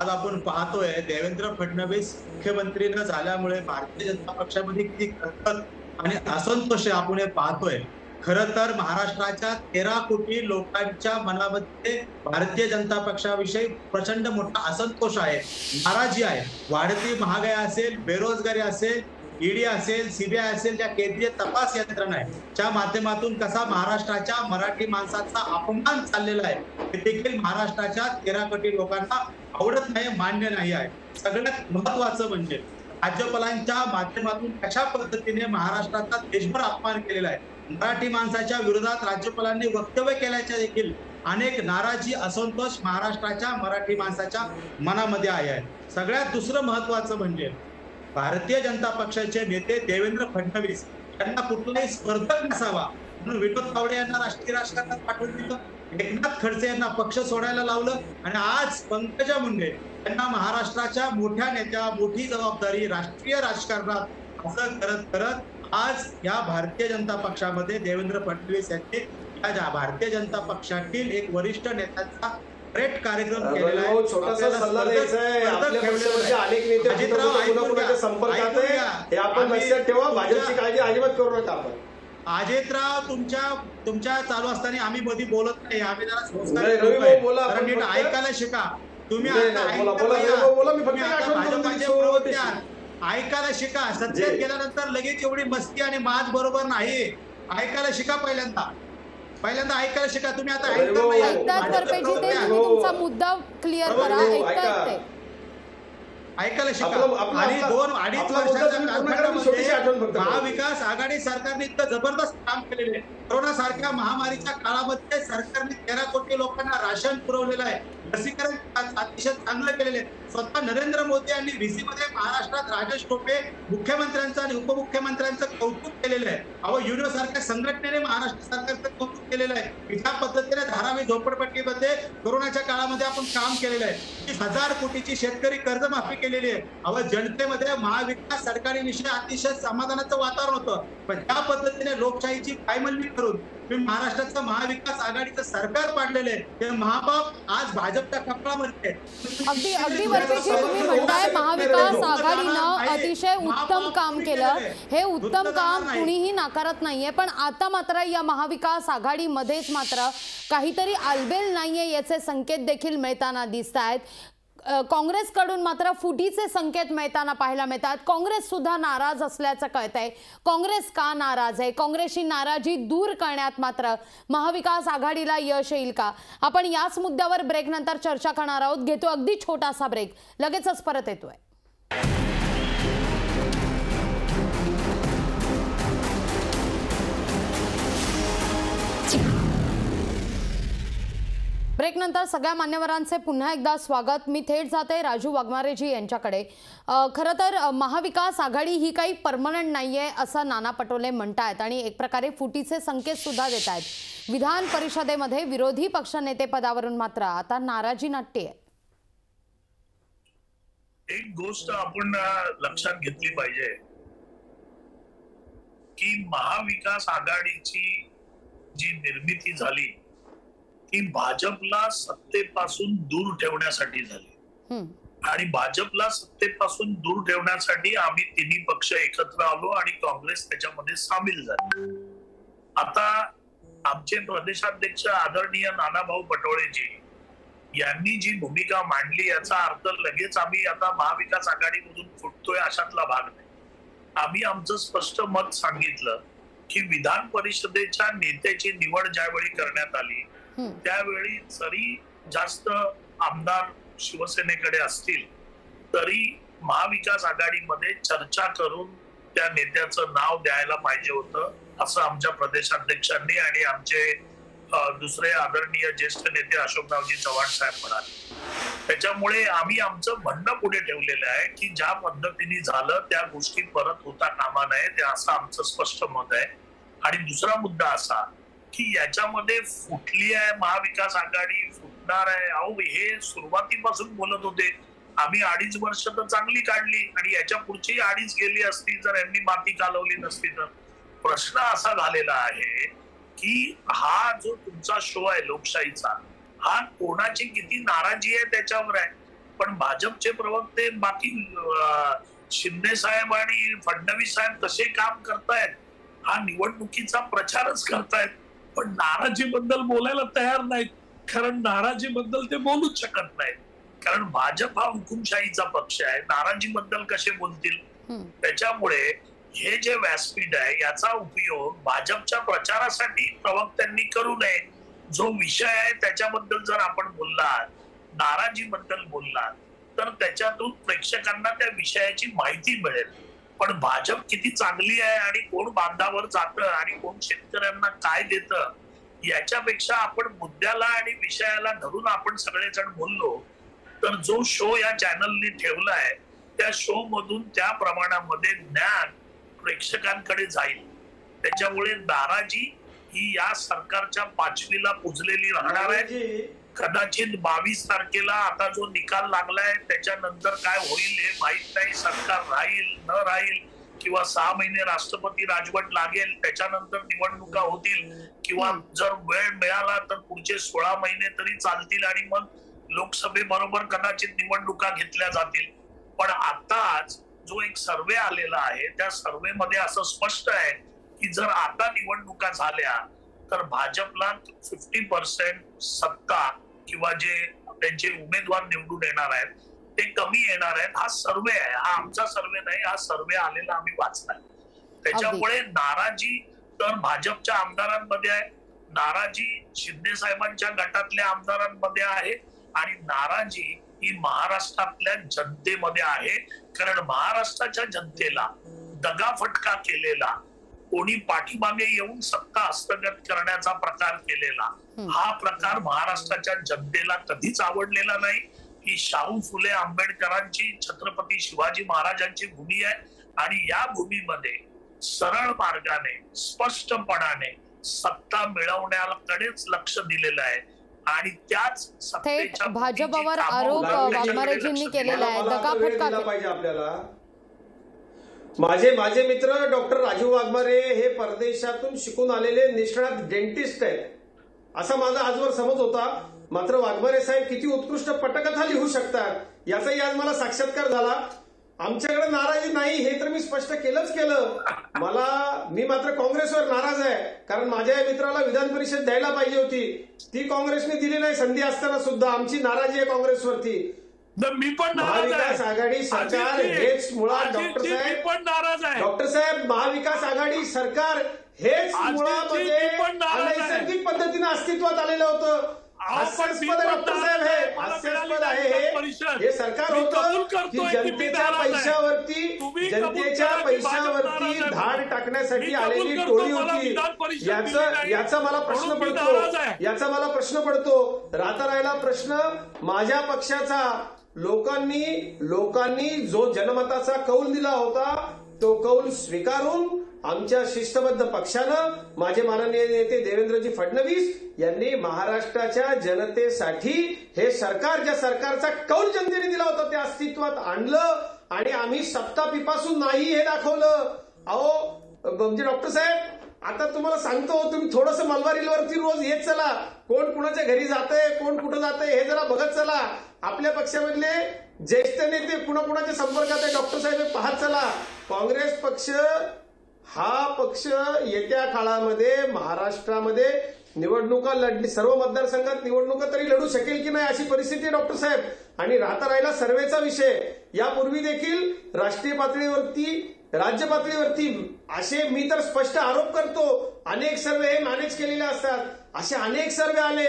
आज आपण पाहतोय देवेंद्र फडणवीस मुख्यमंत्री न झाल्यामुळे भारतीय जनता पक्षामध्ये किती खतखत आणि असंतोष आपण हे पाहतोय. खरं तर महाराष्ट्राच्या 13 कोटी लोकांच्या मनामध्ये भारतीय जनता पक्षाविषयी प्रचंड मोठा असंतोष आहे, नाराजी आहे. वाढती महागाई असेल, बेरोजगारी असेल, ईडी असेल, सीबीआय असेल, ज्या केंद्रीय तपास यंत्रणा आहे त्या माध्यमातून कसा महाराष्ट्राच्या मराठी माणसाचा अपमान चाललेला आहे हे देखील महाराष्ट्राच्या 13 कोटी लोकांना आवडत नाही, मान्य नाही आहे. सगळ्यात महत्वाचं म्हणजे राज्यपालांच्या माध्यमातून कशा पद्धतीने महाराष्ट्राचा देशभर अपमान केलेला आहे. मराठी माणसाच्या विरोधात राज्यपालांनी वक्तव्य केल्याच्या देखील अनेक नाराजी, असंतोष महाराष्ट्राच्या मराठी माणसाच्या मनामध्ये आहे. सगळ्यात दुसरं महत्वाचं म्हणजे भारतीय जनता पक्षाचे नेते देवेंद्र फडणवीस यांना कुठलाही स्पर्धक नसावा म्हणून विनोद तावडे यांना राष्ट्रीय राजकारणात पाठवून दिलं, एकनाथ खडसे यांना पक्ष सोडायला लावलं आणि आज पंकजा मुंडे यांना महाराष्ट्राच्या मोठ्या नेत्या, मोठी जबाबदारी राष्ट्रीय राजकारणात असं करत करत आज या भारतीय जनता पक्षामध्ये देवेंद्र फडणवीस यांनी या भारतीय जनता पक्षातील एक वरिष्ठ नेत्यांचा ग्रेट कार्यक्रम केलेला आहे. छोटासा सल्ला द्यायचा आहे. आपल्या पक्षामध्ये अनेक नेते कुणाकुणाच्या संपर्कात आहे, हे आपण लक्षात ठेवा. भाजपची काळजी अजिबात करू नका. आपण अजितराव तुमच्या चालू असताना आम्ही मध्ये बोलत नाही, आम्ही जरा नीट ऐकायला शिका. तुम्ही ऐकायला शिका. सत्तेत गेल्यानंतर लगेच एवढी मस्ती आणि माज बरोबर नाही. ऐकायला शिका. पहिल्यांदा ऐकायला शिका. तुम्ही आता तुमचा मुद्दा क्लिअर करा. ऐकायला शिका. आणि 2-2.5 वर्षाच्या कालखंडामध्ये महाविकास आघाडी सरकारने इतकं जबरदस्त काम केलेलं आहे. कोरोना सारख्या महामारीच्या काळामध्ये सरकारने 13 कोटी लोकांना राशन पुरवलेलं आहे, लसीकरण अतिशय चांगलं केलेलं आहे. स्वतः नरेंद्र मोदी यांनी व्हीसी मध्ये महाराष्ट्रात राजेश टोपे मुख्यमंत्र्यांचं आणि उपमुख्यमंत्र्यांचं कौतुक केलेलं आहे. युनो सारख्या संघटनेने महाराष्ट्र सरकारचं कौतुक केलेलं आहे. ज्या पद्धतीने धारावी झोपडपट्टीमध्ये कोरोनाच्या काळामध्ये आपण काम केलेलं आहे. 30,000 कोटीची शेतकरी कर्जमाफी केलेली आहे. जनतेमध्ये महाविकास सरकारविषयी अतिशय समाधानाचं वातावरण होतं. पण ज्या पद्धतीने लोकशाहीची पायमल्ली करून महाराष्ट्राचं महाविकास आघाडीचं सरकार पाडलेलं आहे ते महापाप आज भाजपच्या कपडामध्ये. अगदी वरपेजी तुम्ही म्हणताय महाविकास आघाडीनं अतिशय उत्तम काम केलं, हे उत्तम काम कुणीही नाकारत नाहीये. पण आता मात्र या महाविकास आघाडीमध्येच मात्र काहीतरी आलबेल नाहीये याचे संकेत देखील मिळताना दिसत आहेत. काँग्रेसकडून मात्र फुटीचे संकेत मिळताना पाहायला मिळतात. काँग्रेस सुद्धा नाराज असल्याचं कळतंय. काँग्रेस का नाराज आहे? काँग्रेसची नाराजी दूर करण्यात मात्र महाविकास आघाडीला यश येईल का? आपण याच मुद्द्यावर ब्रेक नंतर चर्चा करणार आहोत. घेतो अगदी छोटासा ब्रेक, लगेचच परत येतोय. ब्रेकनंतर सगळ्या मान्यवरांचे पुन्हा एकदा स्वागत. मी थेट जाते राजू वाघमारेजी यांच्याकडे. खरं तर महाविकास आघाडी ही काही परमनंट नाहीये असं नाना पटोले म्हणतायत आणि एक प्रकारे फुटीचे संकेत सुद्धा देत आहेत. विधान परिषदेमध्ये विरोधी पक्षनेतेपदावरून मात्र आता नाराजी नाट्य आहे. एक गोष्ट आपण लक्षात घेतली पाहिजे की महाविकास आघाडीची जी निर्मिती झाली ती भाजपला सत्तेपासून दूर ठेवण्यासाठी झाली आणि भाजपला सत्तेपासून दूर ठेवण्यासाठी आम्ही तिन्ही पक्ष एकत्र आलो आणि काँग्रेस त्याच्यामध्ये सामील झाले. आता आमचे प्रदेशाध्यक्ष आदरणीय नानाभाऊ पटोलेजी यांनी जी भूमिका मांडली याचा अर्थ लगेच आम्ही आता महाविकास आघाडीमधून फुटतोय अशातला भाग नाही. आम्ही आमचं स्पष्ट मत सांगितलं की विधान परिषदेच्या नेत्याची निवड ज्यावेळी करण्यात आली त्यावेळी जरी जास्त आमदार शिवसेनेकडे असतील तरी महाविकास आघाडीमध्ये चर्चा करून त्या नेत्याचं नाव द्यायला पाहिजे होतं असं आमच्या प्रदेशाध्यक्षांनी आणि आमचे दुसरे आदरणीय ज्येष्ठ नेते अशोकरावजी चव्हाण साहेब म्हणाले. त्याच्यामुळे आम्ही आमचं म्हणणं पुढे ठेवलेलं आहे की ज्या पद्धतीने झालं त्या गोष्टी परत होता कामा नये ते असं आमचं स्पष्ट मत आहे. आणि दुसरा मुद्दा असा की याच्यामध्ये फुटली आहे महाविकास आघाडी, फुटणार आहे, अहो हे सुरुवातीपासून बोलत होते. आम्ही 2.5 वर्ष तर चांगली काढली आणि याच्या पुढची 2.5 गेली असती जर यांनी माती कालवली नसती तर. प्रश्न असा झालेला आहे की हा जो तुमचा शो आहे लोकशाहीचा हा कोणाची किती नाराजी आहे त्याच्यावर आहे. पण भाजपचे प्रवक्ते बाकी शिंदे साहेब आणि फडणवीस साहेब कसे काम करतायत, हा निवडणुकीचा प्रचारच करतायत पण नाराजीबद्दल बोलायला तयार नाहीत. कारण नाराजीबद्दल ते बोलूच शकत नाहीत. कारण भाजप हा हुकुमशाहीचा पक्ष आहे, नाराजीबद्दल कसे बोलतील. त्याच्यामुळे हे जे व्यासपीठ आहे याचा उपयोग भाजपच्या प्रचारासाठी प्रवक्त्यांनी करू नये. जो विषय आहे त्याच्याबद्दल जर आपण बोललात, नाराजीबद्दल बोललात तर त्याच्यातून प्रेक्षकांना त्या विषयाची माहिती मिळेल. पण भाजप किती चांगली आहे आणि कोण बांधावर जातं आणि कोण शेतकऱ्यांना काय देतं याच्यापेक्षा आपण मुद्द्याला आणि विषयाला धरून आपण सगळेजण बोललो तर जो शो या चॅनलने ठेवलाय त्या शो मधून त्या प्रमाणामध्ये ज्ञान प्रेक्षकांकडे जाईल. त्याच्यामुळे नाराजी ही या सरकारच्या 5वीला पुजलेली राहणार आहे. कदाचित 22 तारखेला आता जो निकाल लागलाय त्याच्यानंतर काय होईल हे माहित नाही. सरकार राहील न राहील किंवा 6 महिने राष्ट्रपती राजवट लागेल त्याच्यानंतर निवडणुका होतील किंवा जर वेळ मिळाला तर पुढचे 16 महिने तरी चालतील आणि मग लोकसभेबरोबर कदाचित निवडणुका घेतल्या जातील. पण आताच जो एक सर्वे आलेला आहे त्या सर्वे मध्ये असं स्पष्ट आहे की जर आता निवडणुका झाल्या तर भाजपला 50% सत्ता किंवा जे त्यांचे उमेदवार निवडून येणार आहेत ते कमी येणार आहेत. हा सर्वे आहे, हा आमचा सर्वे नाही, हा सर्वे आलेला आम्ही वाचलाय. त्याच्यामुळे नाराजी तर भाजपच्या आमदारांमध्ये आहे, नाराजी शिंदे साहेबांच्या गटातल्या आमदारांमध्ये आहे आणि नाराजी ही महाराष्ट्रातल्या जनतेमध्ये आहे. कारण महाराष्ट्राच्या जनतेला दगाफटका केलेला, कोणी पाठीमागे येऊन सत्ता हस्तगत करण्याचा प्रकार केलेला हा प्रकार महाराष्ट्राच्या जनतेला कधीच आवडलेला नाही. ही शाहू फुले आंबेडकरांची, छत्रपती शिवाजी महाराजांची भूमी आहे आणि या भूमीमध्ये सरळ मार्गाने स्पष्टपणाने सत्ता मिळवण्याकडेच लक्ष दिलेलं आहे आणि त्याच थेट भाजपवर आरोप वाघमारेजींनी केलेला आहे. दगाफटका पाहिजे आपल्याला. माझे मित्र डॉक्टर राजू वाघमारे हे परदेशातून शिकून आलेले निष्णात डेंटिस्ट आहेत असा माझा आजवर समज होता. मात्र वाघमारे साहेब किती उत्कृष्ट पटकथा लिहू शकतात याचाही आज मला साक्षात्कार झाला. आमच्याकडे नाराजी नाही हे तर मी स्पष्ट केलं. मी मात्र काँग्रेसवर नाराज आहे कारण माझ्या या मित्राला विधान परिषद द्यायला पाहिजे होती, ती काँग्रेसने दिली नाही संधी असताना सुद्धा. आमची नाराजी आहे काँग्रेसवरती. मी पण महाविकास आघाडी सरकार हेच मुळात डॉक्टर साहेब महाविकास आघाडी सरकार हेच मुळामध्ये अनैसर्गिक पद्धतीने अस्तित्वात आलेलं होतं. हास्यास्पद डॉक्टर साहेब हे हास्यास्पद आहे हे सरकार होतं की जनतेच्या पैशावरती धाड टाकण्यासाठी आलेली टोळी होती. याचा मला प्रश्न पडतो राहता राहिला प्रश्न माझ्या पक्षाचा. लोकांनी जो जनमताचा कौल दिला होता तो कौल स्वीकारून आमच्या शिस्तबद्ध पक्षानं माझे माननीय नेते देवेंद्रजी फडणवीस यांनी महाराष्ट्राच्या जनतेसाठी हे सरकार ज्या सरकारचा कौल जनतेने दिला होता ते अस्तित्वात आणलं आणि आम्ही सत्ता पिपासून नाही हे दाखवलं. अहो म्हणजे डॉक्टर साहेब आता तुम्हाला सांगतो तुम्ही थोडंसं मलबारीवरती रोज येत चला. कोण कुणाच्या घरी जातंय कोण कुठं जातंय हे जरा बघत चला. आपल्या पक्षामधले ज्येष्ठ नेते कुणाकुणाच्या संपर्कात आहे डॉक्टर साहेब हे पाहत चला. काँग्रेस पक्ष हा पक्ष येत्या काळामध्ये महाराष्ट्रामध्ये निवडणुका लढली, सर्व मतदारसंघात निवडणुका तरी लढू शकेल की नाही अशी परिस्थिती आहे डॉक्टर साहेब. आणि राहता राहिला सर्वेचा विषय. यापूर्वी देखील राष्ट्रीय पातळीवरती राज्य पातळीवरती असे मी तर स्पष्ट आरोप करतो अनेक सर्वे हे मॅनेज केलेले असतात. असे अनेक सर्वे आले,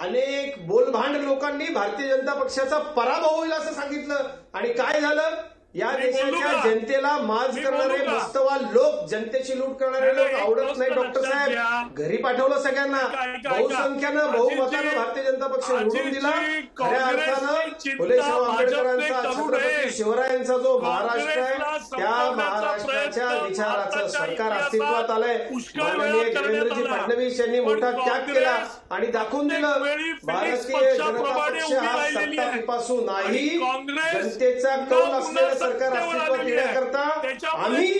अनेक बोलभांड लोकांनी भारतीय जनता पक्षाचा पराभव होईल असं सांगितलं आणि काय झालं. या देशाच्या जनतेला माज करणारे मस्तवाल लोक, जनतेची लूट करणारे लोक आवडत नाही डॉक्टर साहेब. घरी पाठवलं सगळ्यांना. बहुसंख्यानं बहुमतानं भारतीय जनता पक्ष निवडून दिला. खऱ्या अर्थानं फुले शाहू आंबेडकरांचा छत्रपती शिवरायांचा जो महाराष्ट्र आहे त्या महाराष्ट्राच्या विचाराचं सरकार अस्तित्वात आलंय. माननीय देवेंद्रजी फडणवीस यांनी मोठा त्याग केला आणि दाखवून दिलं भारतीय जनता पक्ष हा सत्ता पिपासू नाही. जनतेचा कौल असलेला सरकार अस्तित्वात येण्याकरता आम्ही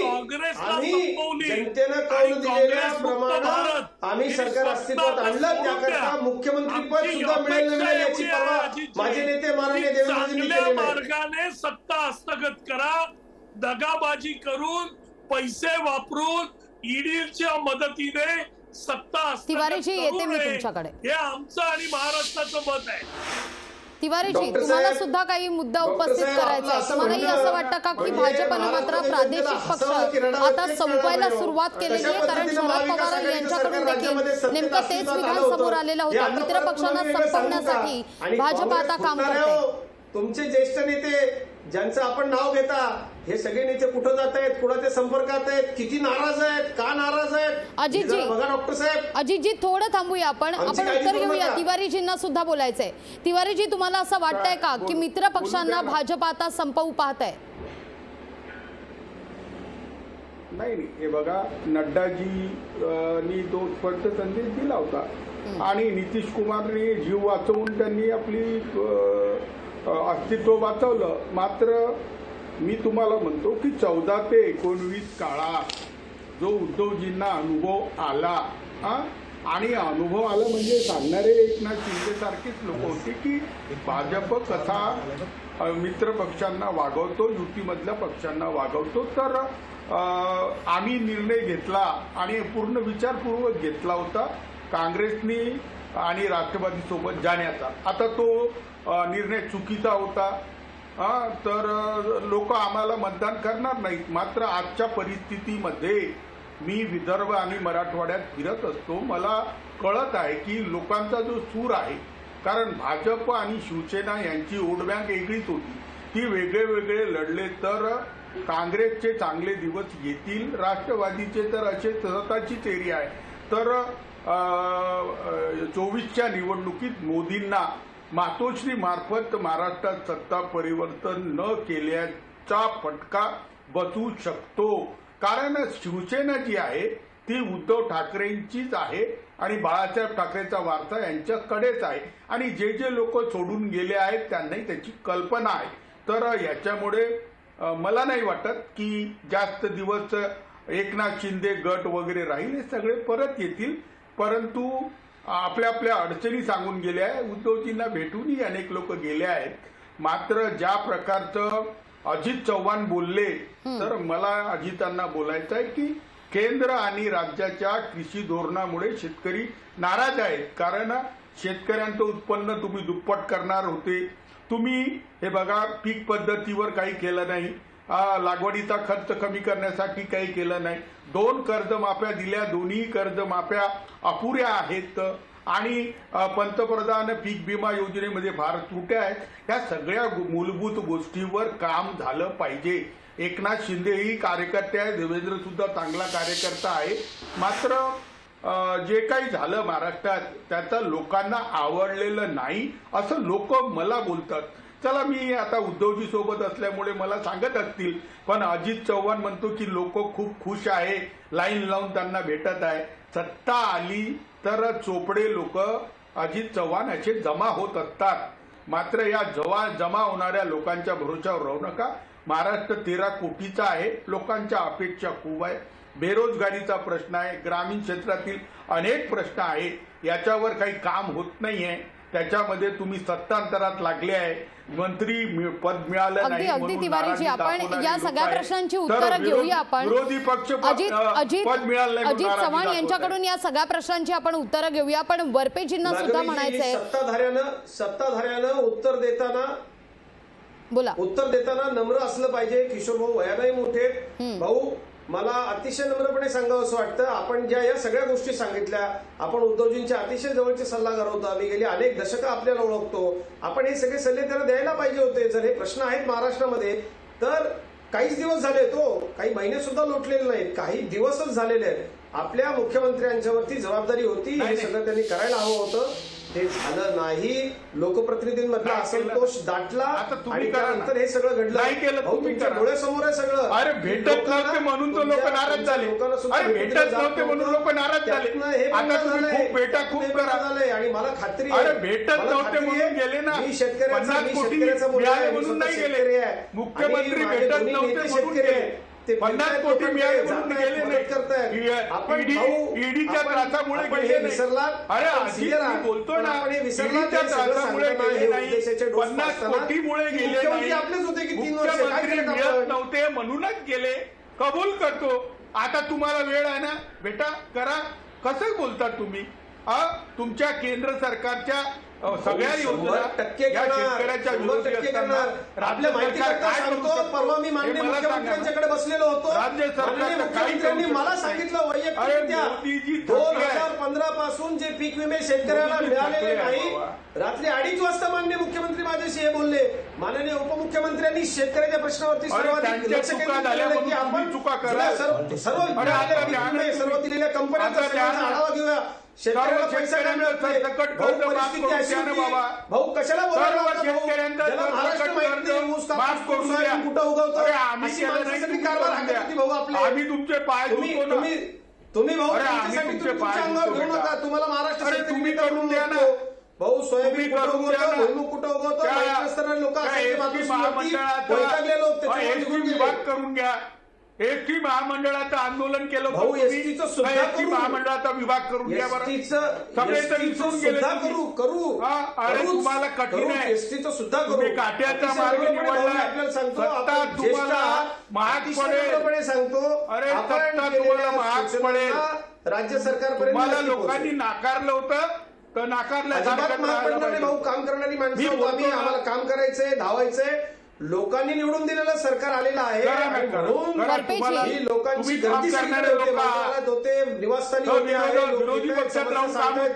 जनतेनं कौल दिलेल्या प्रमाणात आम्ही सरकार अस्तित्वात आणलं. त्याकरता मुख्यमंत्री पद सुद्धा मिळेल न मिळेल याची पर्वा माझे नेते माननीय देवेंद्रजींनी केली मार्गाने सत्ता हस्तगत करा. दगाबाजी करून पैसे वापरून ईडीच्या मदतीने सत्ता तिवारीजी येते मी तुमच्याकडे. हे आमचं आणि महाराष्ट्राचं मत आहे. तिवारीजी तुम्हाला सुद्धा काही मुद्दा उपस्थित करायचा आहे. तुम्हालाही असं वाटतं का की भाजपनं मात्र प्रादेशिक पक्ष आता संपवायला सुरुवात केलेली आहे? कारण शरद पवार यांच्याकडून देखील नेमकं तेच विधान समोर आलेलं होतं. मित्र पक्षांना संपवण्यासाठी भाजप आता काम करते. तुमचे ज्येष्ठ नेते ज्यांचं आपण नाव घेता हे सगळे नेते कुठं जात आहेत, कुणाच्या संपर्कात आहेत, किती नाराज आहेत, का नाराज आहेत अजितजी बघा डॉक्टर साहेब. अजितजी थोडं थांबूया आपण उत्तर घेऊया. तिवारीजींना सुद्धा बोलायचंय. तिवारीजी तुम्हाला असं वाटतंय का की मित्र पक्षांना भाजप आता संपवू पाहत आहे? नाही हे बघा नड्डाजींनी तो स्पष्ट संदेश दिला होता आणि नितीश कुमारने जीव वाचवून त्यांनी आपली अस्तित्व वाचवलं. मात्र मी तुम्हाला म्हणतो की 14 ते 19 काळात जो उद्धवजींना अनुभव आला आणि अनुभव आला म्हणजे सांगणारे एकनाथ शिंदे सारखीच लोक होते की भाजप कसा मित्र पक्षांना वागवतो, युतीमधल्या पक्षांना वागवतो. तर आम्ही निर्णय घेतला आणि पूर्ण विचारपूर्वक घेतला होता काँग्रेसनी आणि राष्ट्रवादी सोबत जाण्याचा. आता तो निर्णय चुकीचा होता तर लोक आम्हाला मतदान करणार नाहीत. मात्र आजच्या परिस्थितीमध्ये मी विदर्भ आणि मराठवाड्यात फिरत असतो. मला कळत आहे की लोकांचा जो सूर आहे, कारण भाजप आणि शिवसेना यांची वोट बँक वेगळीच होती, ती वेगळे वेगळे लढले तर काँग्रेसचे चांगले दिवस येतील, राष्ट्रवादीचे तर असे स्वतःचीच एरिया आहे. तर 24च्या निवडणुकीत मोदींना मातोश्री मार्फत महाराष्ट्रात सत्ता परिवर्तन न केल्याचा फटका बसू शकतो. कारण शिवसेना जी आहे ती उद्धव ठाकरेंचीच आहे आणि बाळासाहेब ठाकरेचा वारसा यांच्याकडेच आहे आणि जे जे लोक सोडून गेले आहेत त्यांनाही त्याची कल्पना आहे. तर याच्यामुळे मला नाही वाटत की जास्त दिवस एकनाथ शिंदे गट वगैरे राहील, हे सगळे परत येतील. परंतु आपल्या आपल्या अडचणी सांगून गेल्या आहे. उद्धवजींना भेटूनही अनेक लोक गेले आहेत. मात्र ज्या प्रकारचं अजित चव्हाण बोलले तर मला अजितांना बोलायचं आहे की केंद्र आणि राज्याच्या कृषी धोरणामुळे शेतकरी नाराज आहेत. कारण शेतकऱ्यांचं उत्पन्न तुम्ही दुप्पट करणार होते, तुम्ही हे बघा पीक पद्धतीवर काही केलं नाही, लागवडीचा खर्च कमी करण्यासाठी काही केलं नाही, 2 कर्जमाफ्या दिल्या, दोन्ही कर्जमाफ्या अपुऱ्या आहेत. आणि पंतप्रधान पीक विमा योजनेमध्ये फार त्रुट्या आहेत. ह्या सगळ्या मूलभूत गोष्टीवर काम झालं पाहिजे. एकनाथ शिंदे ही कार्यकर्ते आहे, देवेंद्र सुद्धा चांगला कार्यकर्ता आहे. मात्र जे काही झालं महाराष्ट्रात त्याचं लोकांना आवडलेलं नाही असं लोक मला बोलतात. चला, मी आता उद्धवजी सोबत असल्यामुळे मला सांगत असतील, पण अजित चव्हाण म्हणतो की लोक खूप खुश आहे, लाईन लावून त्यांना भेटत आहे. सत्ता आली तर चोपडे लोक अजित चव्हाण असे जमा होत असतात. मात्र या जमा होणाऱ्या लोकांच्या भरोशावर राहू नका. महाराष्ट्र 13 कोटीचा आहे. लोकांच्या अपेक्षा खूप आहे. बेरोजगारीचा प्रश्न आहे, ग्रामीण क्षेत्रातील अनेक प्रश्न आहे. याच्यावर काही काम होत नाहीये. त्याच्यामध्ये तुम्ही सत्तांतरात लागले आहे, मंत्री पद मिळालं नाही अगदी तिवारीजी, आपण या सगळ्या प्रश्नांची उत्तरं घेऊया. आपण विरोधी पक्ष पद मिळालं नाही, अजित चव्हाण यांच्याकडून या सगळ्या प्रश्नांची आपण उत्तरं घेऊया. पण वरपेजींना सुद्धा म्हणायचंय, सत्ताधाऱ्यानं उत्तर देताना नम्र असलं पाहिजे. किशोर भाऊ वयानंही मोठे. भाऊ, मला अतिशय नम्रपणे सांगावं असं वाटतं, आपण ज्या या सगळ्या गोष्टी सांगितल्या, आपण उद्धवजींचे अतिशय जवळचे सल्लागार होतो. आम्ही गेली अनेक दशकं आपल्याला ओळखतो. आपण हे सगळे सल्ले त्याला द्यायला पाहिजे होते. जर हे प्रश्न आहेत महाराष्ट्रामध्ये तर काहीच दिवस झाले, काही महिने सुद्धा लोटलेले नाहीत, काही दिवसच झालेले आहेत. आपल्या मुख्यमंत्र्यांच्यावरती जबाबदारी होती, हे सगळं त्यांनी करायला हवं होतं. ते झालं नाही. लोकप्रतिनिधींमधला असंतोष दाटला आणि त्यानंतर हे सगळं घडलं. नाही केलं, तुमच्या डोळ्यासमोर आहे सगळं. अरे भेटत नव्हते म्हणून तो लोक नाराज झाले. अरे भेटत नव्हते म्हणून लोक नाराज झाले. आता तुम्ही खूप भेटा खूप करा. आणि मला खात्री आहे, अरे भेटत नव्हते म्हणून गेले ना. 50 कोटी मिळाले म्हणून नाही गेले. मुख्यमंत्री भेटत नव्हते म्हणून गेले. 50 कोटी मिळाले म्हणून गेले नाही. ईडीच्या त्रासामुळे गेले नाही. अरे अजित बोलतो ना, ईडीच्या त्रासामुळे गेले नाही, 50 कोटीमुळे गेले नाही. मुख्यमंत्री मिळत नव्हते म्हणूनच गेले. कबूल करतो. आता तुम्हाला वेळ आहे ना, बेटा करा. कसं बोलतात तुम्ही? तुमच्या केंद्र सरकारच्या सगळ्या योजना शेतकऱ्याच्या विरोधी असताना राज्य सरकार काय करतो? परवा मी माननीय मुख्यमंत्र्यांच्याकडे बसलेलो होतो. राज्य सरकारने मला सांगितलं वैयक्तिक 2015 पासून जे पीक विमे शेतकऱ्याला मिळालेले नाही, रात्री 2:30 वाजता माननीय मुख्यमंत्री माझ्याशी हे बोलले. माननीय उपमुख्यमंत्र्यांनी शेतकऱ्याच्या प्रश्नावरती सर्वाधिक लक्ष केंद्रित केलं की आपण सर्व दिलेल्या कंपन्यांचा आढावा घेऊया. शेतकऱ्याला पैसा काय मिळत नाही. परिस्थिती अशी होती. भाऊ कशाला बोलायला महाराष्ट्र माहिती नाही, ऊस कापूस कुठं उगवतो, अशी माणसासाठी कारभार हातात होती भाऊ आपले. आम्ही तुमचे पाय तुम्ही भाऊ तुमच्या अंगावर घेऊ नका. तुम्हाला महाराष्ट्र तुम्ही करून द्या ना भाऊ. सोयाबीन कुठं उगवतो, भुईमुग कुठं उगवतो, लोक वैतागले लोक विभाग करून घ्या. एसटी महामंडळाचं आंदोलन केलं भाऊ. एसटीचं सुद्धा एसटी महामंडळाचा विभाग करून घ्या बरं. सगळे तरी विसरून गेले. करू अरे तुम्हाला कठीण आहे. एसटीचं सुद्धा करू. काट्याचा मार्ग निवडला. आपल्याला सांगतो, सत्ता तुम्हाला महाग पडेल. सांगतो. अरे सत्ता तुम्हाला महाग पडेल. राज्य सरकारपर्यंत मला लोकांनी नाकारलं होतं तर नाकारलं. भाऊ काम करणारी माणसं आम्ही, आम्हाला काम करायचंय, धावायचंय. लोकांनी निवडून दिलेलं सरकार आलेलं आहे. ही लोकांची गर्दी होते, निवासस्थानी विरोधी पक्षात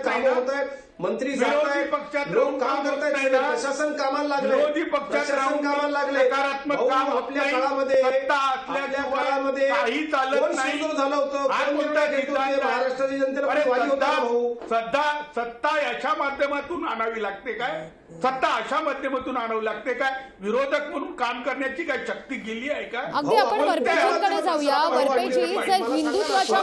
काम होत आहेत, मंत्री लोक काम करतायत, प्रशासन कामाला लागले, विरोधी पक्षात कामाला लागले. सकारात्मक काम आपल्या काळामध्ये काही चालत नाही झालं होतं. महाराष्ट्राच्या जनतेला सत्ता अशा माध्यमातून आणावी लागते काय? सत्ता अशा माध्यमातून आणावी लागते काय? विरोधक म्हणून काम करण्याची काय शक्ती गेली आहे का? अगदी आपण वरपेजींकडे जाऊया. वरपेजी, जर हिंदुत्वाच्या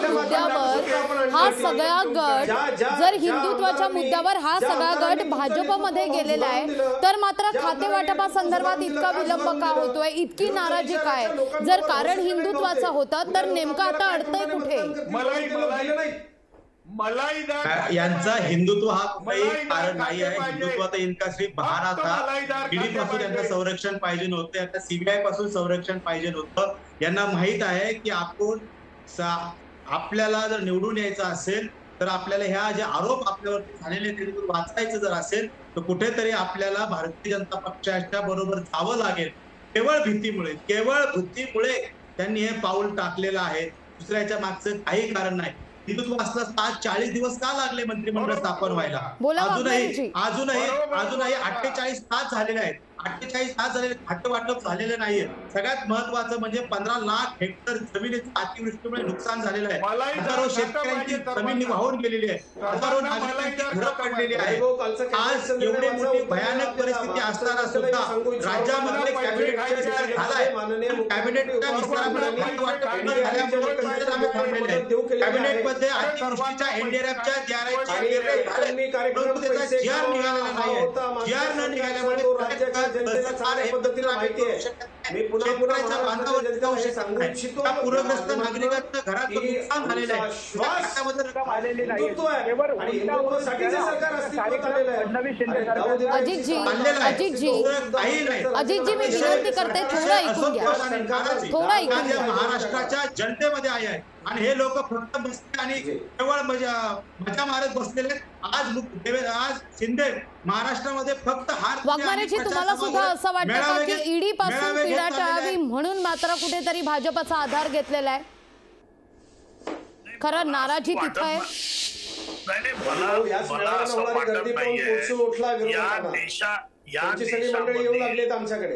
मुद्द्यावर हा सगळा गट भाजपमध्ये गेलेला आहे, तर मात्र खाते वाटपासंदर्भात इतका विलंब का होतोय? इतकी नाराजी काय? जर कारण हिंदुत्वाचं होतं तर नेमकं आता अडतंय कुठे? यांचा हिंदुत्व हा कुठलाही कारण नाही आहे. हिंदुत्व तर इनका सिर्फ बहाना था. ईडी पासून यांना संरक्षण पाहिजे नव्हतं, यांना सीबीआय पासून संरक्षण पाहिजे नव्हतं. यांना माहित आहे की आपल्याला जर निवडून यायचं असेल तर आपल्याला ह्या जे आरोप आपल्यावरती झालेले ते वाचायचं जर असेल तर कुठेतरी आपल्याला भारतीय जनता पक्षाच्या बरोबर जावं लागेल. केवळ भीतीमुळे त्यांनी हे पाऊल टाकलेलं आहे. दुसऱ्याच्या मागचं काही कारण नाही. हिंदुत्व असलं असतं आज 40 दिवस का लागले मंत्रिमंडळ स्थापन व्हायला? बोला अजूनही बरोबर. 48 तास झालेले आहेत. 48 तास झालेले वाटप झालेलं नाहीये. सगळ्यात महत्वाचं म्हणजे 15 लाख हेक्टर जमिनीचं अतिवृष्टीमुळे नुकसान झालेलं आहे. मलाही हजारो जरा शेतकऱ्यांची पाहिजे तर जमीन मला. वाहून गेलेली आहे. हजारो मला नागरिकांची जरा घरं पडलेली आहे. आज एवढी मोठी भयानक परिस्थिती असताना सुद्धा राज्यामध्ये कॅबिनेटचा विस्तार झालाय. कॅबिनेटच्या विस्तारामुळे वाटप न झाल्यामुळे पंचनामे थांबलेले आहेत. कॅबिनेटमध्ये अतिवृष्टीच्या एनडीआरएफच्या जीआर निघालेला नाहीये. जीआर न निघाल्यामुळे शेतकऱ्याच्या बांधावर जाऊ शकत नाही. त्या पूरग्रस्त नागरिकांच्या घराचं नुकसान झालेलं आहे. अजितजी मी विनंती करते थोडं ऐकून घ्या. थोडं ऐकून घ्या. महाराष्ट्राच्या जनतेमध्ये आहे आणि हे लोक फक्त बसले आणि केवळ मजा मारत बसलेले. आज शिंदे महाराष्ट्रामध्ये फक्त हार. वाघमारेजी, तुम्हाला सुद्धा असं वाटतं का की ईडी पासून पीडा टळावी म्हणून मात्र कुठेतरी भाजपचा आधार घेतलेला आहे? खरं नाराजी तिथं आहे. नाही, मला असं वाटत नाहीये.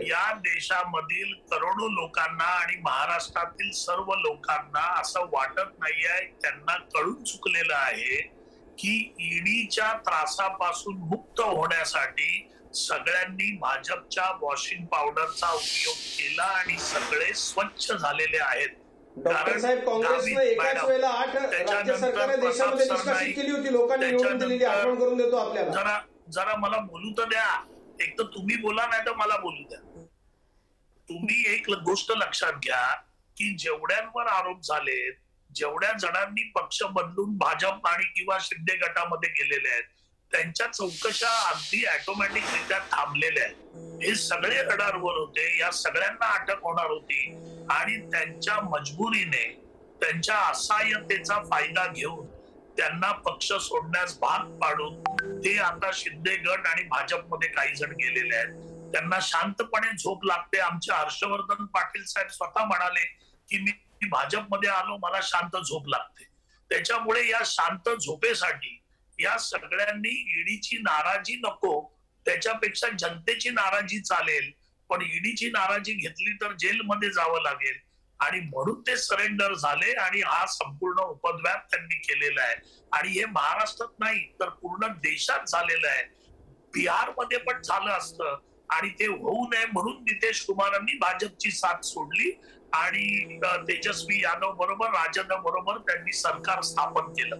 या देशामधील करोडो लोकांना आणि महाराष्ट्रातील सर्व लोकांना असं वाटत नाहीये, त्यांना कळून चुकलेलं आहे की ईडीच्या त्रासापासून मुक्त होण्यासाठी सगळ्यांनी भाजपच्या वॉशिंग पावडरचा उपयोग केला आणि सगळे स्वच्छ झालेले आहेत. डॉक्टर साहेब, काँग्रेसनं एकाच वेळेला 8 राज्य सरकारने देशामध्ये निष्कासित केली होती, लोकांनी निवडून दिलेली. आठवण करून देतो आपल्याला. जरा मला बोलू तर द्या. एक तर तुम्ही बोला, नाही तर मला बोलू द्या. तुम्ही एक गोष्ट लक्षात घ्या की जेवढ्यांवर आरोप झालेत, जेवढ्या जणांनी पक्ष बदलून भाजप आणि किंवा शिंदे गटामध्ये गेलेले आहेत, त्यांच्या चौकशा अगदी ऑटोमॅटिकरित्या थांबलेल्या आहेत. हे सगळे रडारवर होते. या सगळ्यांना अटक होणार होती आणि त्यांच्या मजबुरीने, त्यांच्या असहाय्यतेचा फायदा घेऊन त्यांना पक्ष सोडण्यास भाग पाडून ते आता शिंदे गट आणि भाजपमध्ये काही जण गेलेले आहेत. त्यांना शांतपणे झोप लागते. आमचे हर्षवर्धन पाटील साहेब स्वतः म्हणाले की मी भाजपमध्ये आलो, मला शांत झोप लागते. त्याच्यामुळे या शांत झोपेसाठी या सगळ्यांनी ईडीची नाराजी नको, त्याच्यापेक्षा जनतेची नाराजी चालेल, पण ईडीची नाराजी घेतली तर जेलमध्ये जावं लागेल आणि म्हणून ते सरेंडर झाले आणि हा संपूर्ण उपद्व्याप त्यांनी केलेला आहे. आणि हे महाराष्ट्रात नाही तर पूर्ण देशात झालेलं आहे. बिहारमध्ये पण झालं असतं आणि ते होऊ नये म्हणून नितीश कुमारांनी भाजपची साथ सोडली आणि तेजस्वी यादव बरोबर, राजद बरोबर त्यांनी सरकार स्थापन केलं.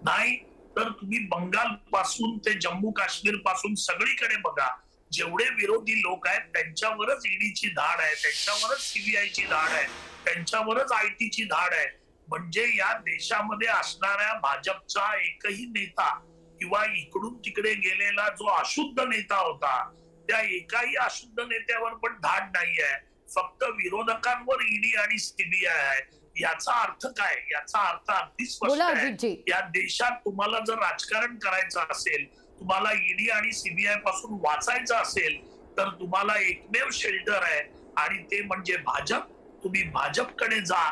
नाही तर तुम्ही बंगाल पासून ते जम्मू काश्मीर पासून सगळीकडे बघा, जेवढे विरोधी लोक आहेत त्यांच्यावरच ईडीची धाड आहे, त्यांच्यावरच सीबीआयची धाड आहे, त्यांच्यावरच आयटीची धाड आहे. म्हणजे या देशामध्ये असणाऱ्या भाजपचा एकही नेता किंवा इकडून तिकडे गेलेला जो अशुद्ध नेता होता, त्या एकाही अशुद्ध नेत्यावर पण धाड नाही आहे. फक्त विरोधकांवर ईडी आणि सीबीआय आहे. याचा अर्थ काय? याचा अर्थ अगदी स्पष्ट आहे. या देशात तुम्हाला जर राजकारण करायचं असेल, तुम्हाला ईडी आणि सीबीआय पासून वाचायचं असेल, तर तुम्हाला एकमेव शेल्टर आहे आणि ते म्हणजे भाजप. तुम्ही भाजपकडे जा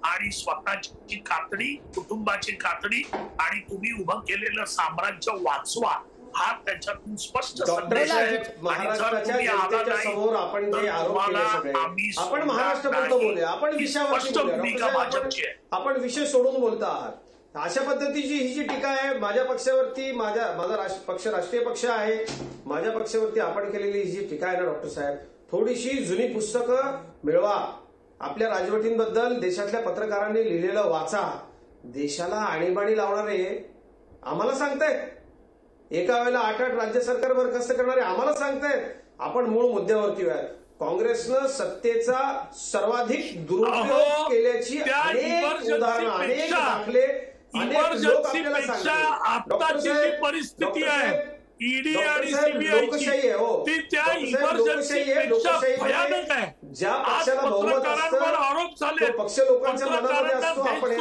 आणि स्वतःची कातडी, कुटुंबाची कातडी आणि तुम्ही उभं केलेलं साम्राज्य वाचवा. हा त्याच्यातून स्पष्ट संदेश आहे. महाराष्ट्राच्या जनतेच्या समोर आपण जे आरोप केले सगळे, आपण महाराष्ट्रापुरतं बोलूया, आपण विषयावरती बोलूया. आपण विषय सोडून बोलता आहात. अशा पद्धतीची ही जी टीका आहे माझ्या पक्षावरती, माझा पक्ष राष्ट्रीय पक्ष आहे, माझ्या पक्षावरती आपण केलेली ही जी टीका आहे ना डॉक्टर साहेब, थोडीशी जुनी पुस्तकं मिळवा, आपल्या राजवटींबद्दल देशातल्या पत्रकारांनी लिहिलेलं वाचा. देशाला आणीबाणी लावणारे आम्हाला सांगतायत, एका वेळेला 8 राज्य सरकार बरखास्त करणारे आम्हाला सांगतायत. आपण मूळ मुद्द्यावरती व्या. काँग्रेसनं सत्तेचा सर्वाधिक दुरुपयोग केल्याची अनेक उदाहरणं, अनेक दाखले, अनेक लोक आपल्याला सांगतात. आताची परिस्थिती आहे ईडी आणि लोकशाही आहे. हो, ती त्या इमर्जन्सीपेक्षा भयानक आहे. ज्या पक्षाला बहुमत असतं आरोप झाले, तो पक्ष लोकांच्या मनामध्ये असतो. आपण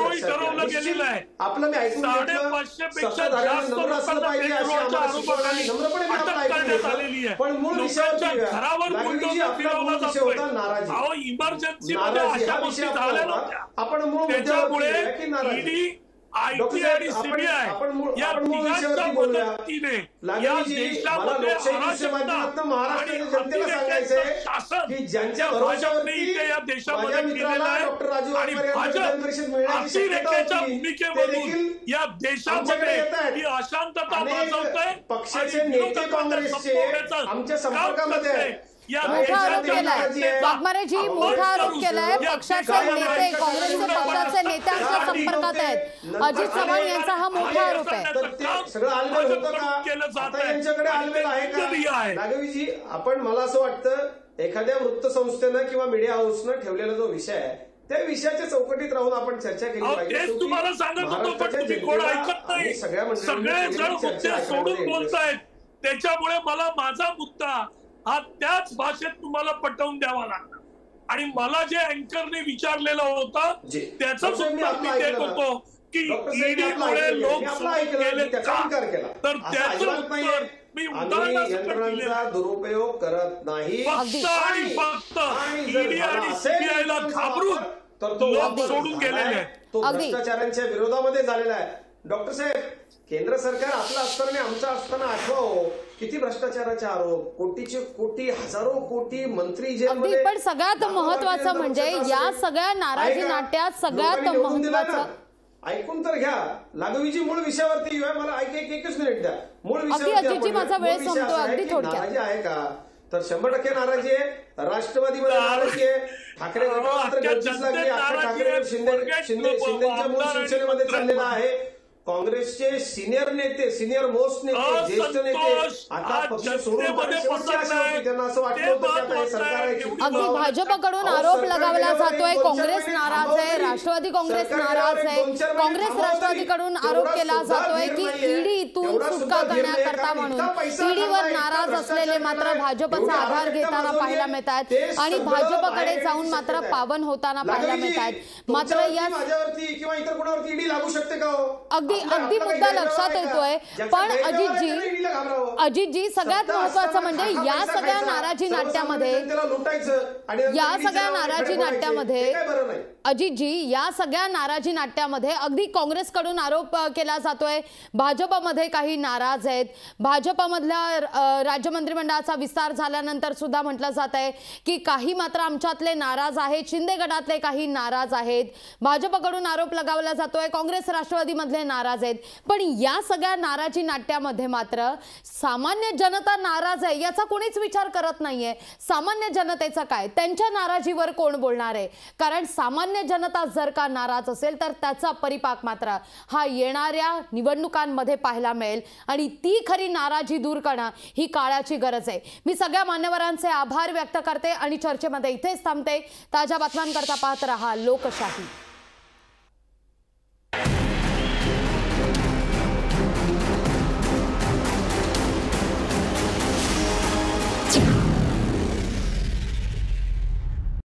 आपलं मी ऐकून घेतलं, सत्ताधाऱ्यांना नम्र असलं पाहिजे अशी आम्हाला सूचना नम्रपणे मी आपलं ऐकून घेतलं. पण मूळ विषयावरती आपला मूळ विषय होता नाराजी. इमर्जन्सी नाराजी हा विषय आपला होता. आपण मूळ मुद्द्यावरती की नाराजी. आयटी आणि सीबीआय या तिघांच्या मदतीने या देशामध्ये अराजकता आणि अतिरेक्याचं शासन ज्या भाजपने इथे या देशामध्ये केलेलं आहे आणि भाजप अतिरेक्याच्या भूमिकेमधून या देशामध्ये ही अशांतता माजवतंय पक्षाचे नेते काँग्रेसचे आमच्या संपर्कामध्ये आहेत. मोठा आरोप केलाय वाघमारेजी, मोठा आरोप केलाय. पक्षाचे नेते, काँग्रेसचे पक्षाचे नेते आमच्या संपर्कात आहेत. अजित चव्हाण यांचा हा मोठा आरोप आहे. सगळं आलबेल होतं का? आता यांच्याकडे आलबेल आहे का? नागवीजी, आपण मला असं वाटतं एखाद्या वृत्तसंस्थेनं किंवा मीडिया हाऊसनं ठेवलेला जो विषय आहे त्या विषयाच्या चौकटीत राहून आपण चर्चा केली पाहिजे. तुम्हाला सांगत होतो पण तुम्ही कोण ऐकत नाही. सगळे जण मुद्दे सोडून बोलतायत. त्याच्यामुळे मला माझा मुद्दा हा त्याच भाषेत तुम्हाला पटवून द्यावा लागला आणि मला जे अँकरने विचारलेलं होतं त्याच उत्तर मी देत होतो की ईडीमुळे लोक गेले तर त्याचं उत्तर मी यंत्रणांचा दुरुपयोग करत नाही. फक्त आणि फक्त ईडी आणि सीबीआयला घाबरून तर तो लोक सोडून गेलेले आहेत. तो भ्रष्टाचारांच्या विरोधामध्ये झालेला आहे. डॉक्टर साहेब, केंद्र सरकार आपलं असताना आणि आमचं असताना आठवा किती भ्रष्टाचाराचे आरोप, कोटीचे कोटी, हजारो कोटी मंत्री जेलमध्ये. पण सगळ्यात महत्वाचं म्हणजे या सगळ्या नाराजी नाट्यात सगळ्यात महत्वाचं ऐकून तर घ्या. लागवीजी मूळ विषयावरती येऊया. मला एकच मिनिट द्या. मूळ विषयावरती माझा वेळ संपतो. अगदी थोडक्यात नाराजी आहे का? तर 100% नाराजी आहे. राष्ट्रवादीमध्ये नाराजी आहे. ठाकरे गटच लागली. ठाकरे शिंदेच्या मूळ शिवसेनेमध्ये चाललेला आहे. काँग्रेसचे सिनियर नेते, सिनियर मोस्ट नेते, ज्येष्ठ नेते आता पक्ष सोडून त्यांना असं वाटलं होतं की सरकार अगदी भाजपकडून आरोप लगावला जातोय. काँग्रेस नाराज आहे, राष्ट्रवादी काँग्रेस नाराज आहे. काँग्रेस राष्ट्रवादीकडून आरोप केला जातोय की ईडीतून सुटका करण्याकरता म्हणून. ईडीवर नाराज असलेले मात्र भाजपचा आधार घेताना पाहायला मिळत आहेत आणि भाजपकडे जाऊन मात्र पावन होताना पाहायला मिळत आहेत. मात्र या माझ्यावरती किंवा इतर कोणावरती ईडी लागू शकते का? अगदी मुद्दा लक्षात येतोय. पण अजितजी सगळ्यात महत्वाचं म्हणजे या सगळ्या नाराजी नाट्यामध्ये अजितजी या सगळ्या नाराजी नाट्यामध्ये अगदी काँग्रेसकडून आरोप केला जातोय भाजपमध्ये काही नाराज आहेत. भाजपमधल्या राज्य मंत्रिमंडळाचा विस्तार झाल्यानंतर सुद्धा म्हटलं जात आहे की काही मात्र आमच्यातले नाराज आहेत. शिंदे गटातले काही नाराज आहेत. भाजपकडून आरोप लगावला जातोय काँग्रेस राष्ट्रवादीमधले नाराज आहेत. पण या सगळ्या नाराजी नाट्यामध्ये मात्र सामान्य जनता नाराज आहे याचा कोणीच विचार करत नाहीये. सामान्य जनतेचं काय, त्यांच्या नाराजीवर कोण बोलणार आहे? कारण सामान्य जनता जर का नाराज असेल तर त्याचा परिपाक मात्र हा येणाऱ्या निवडणुकांमध्ये पाहायला मिळेल आणि ती खरी नाराजी दूर करणं ही काळाची गरज आहे. मी सगळ्या मान्यवरांचे आभार व्यक्त करते आणि चर्चेमध्ये इथेच थांबते. ताज्या बातम्यांकरता पाहत रहा लोकशाही.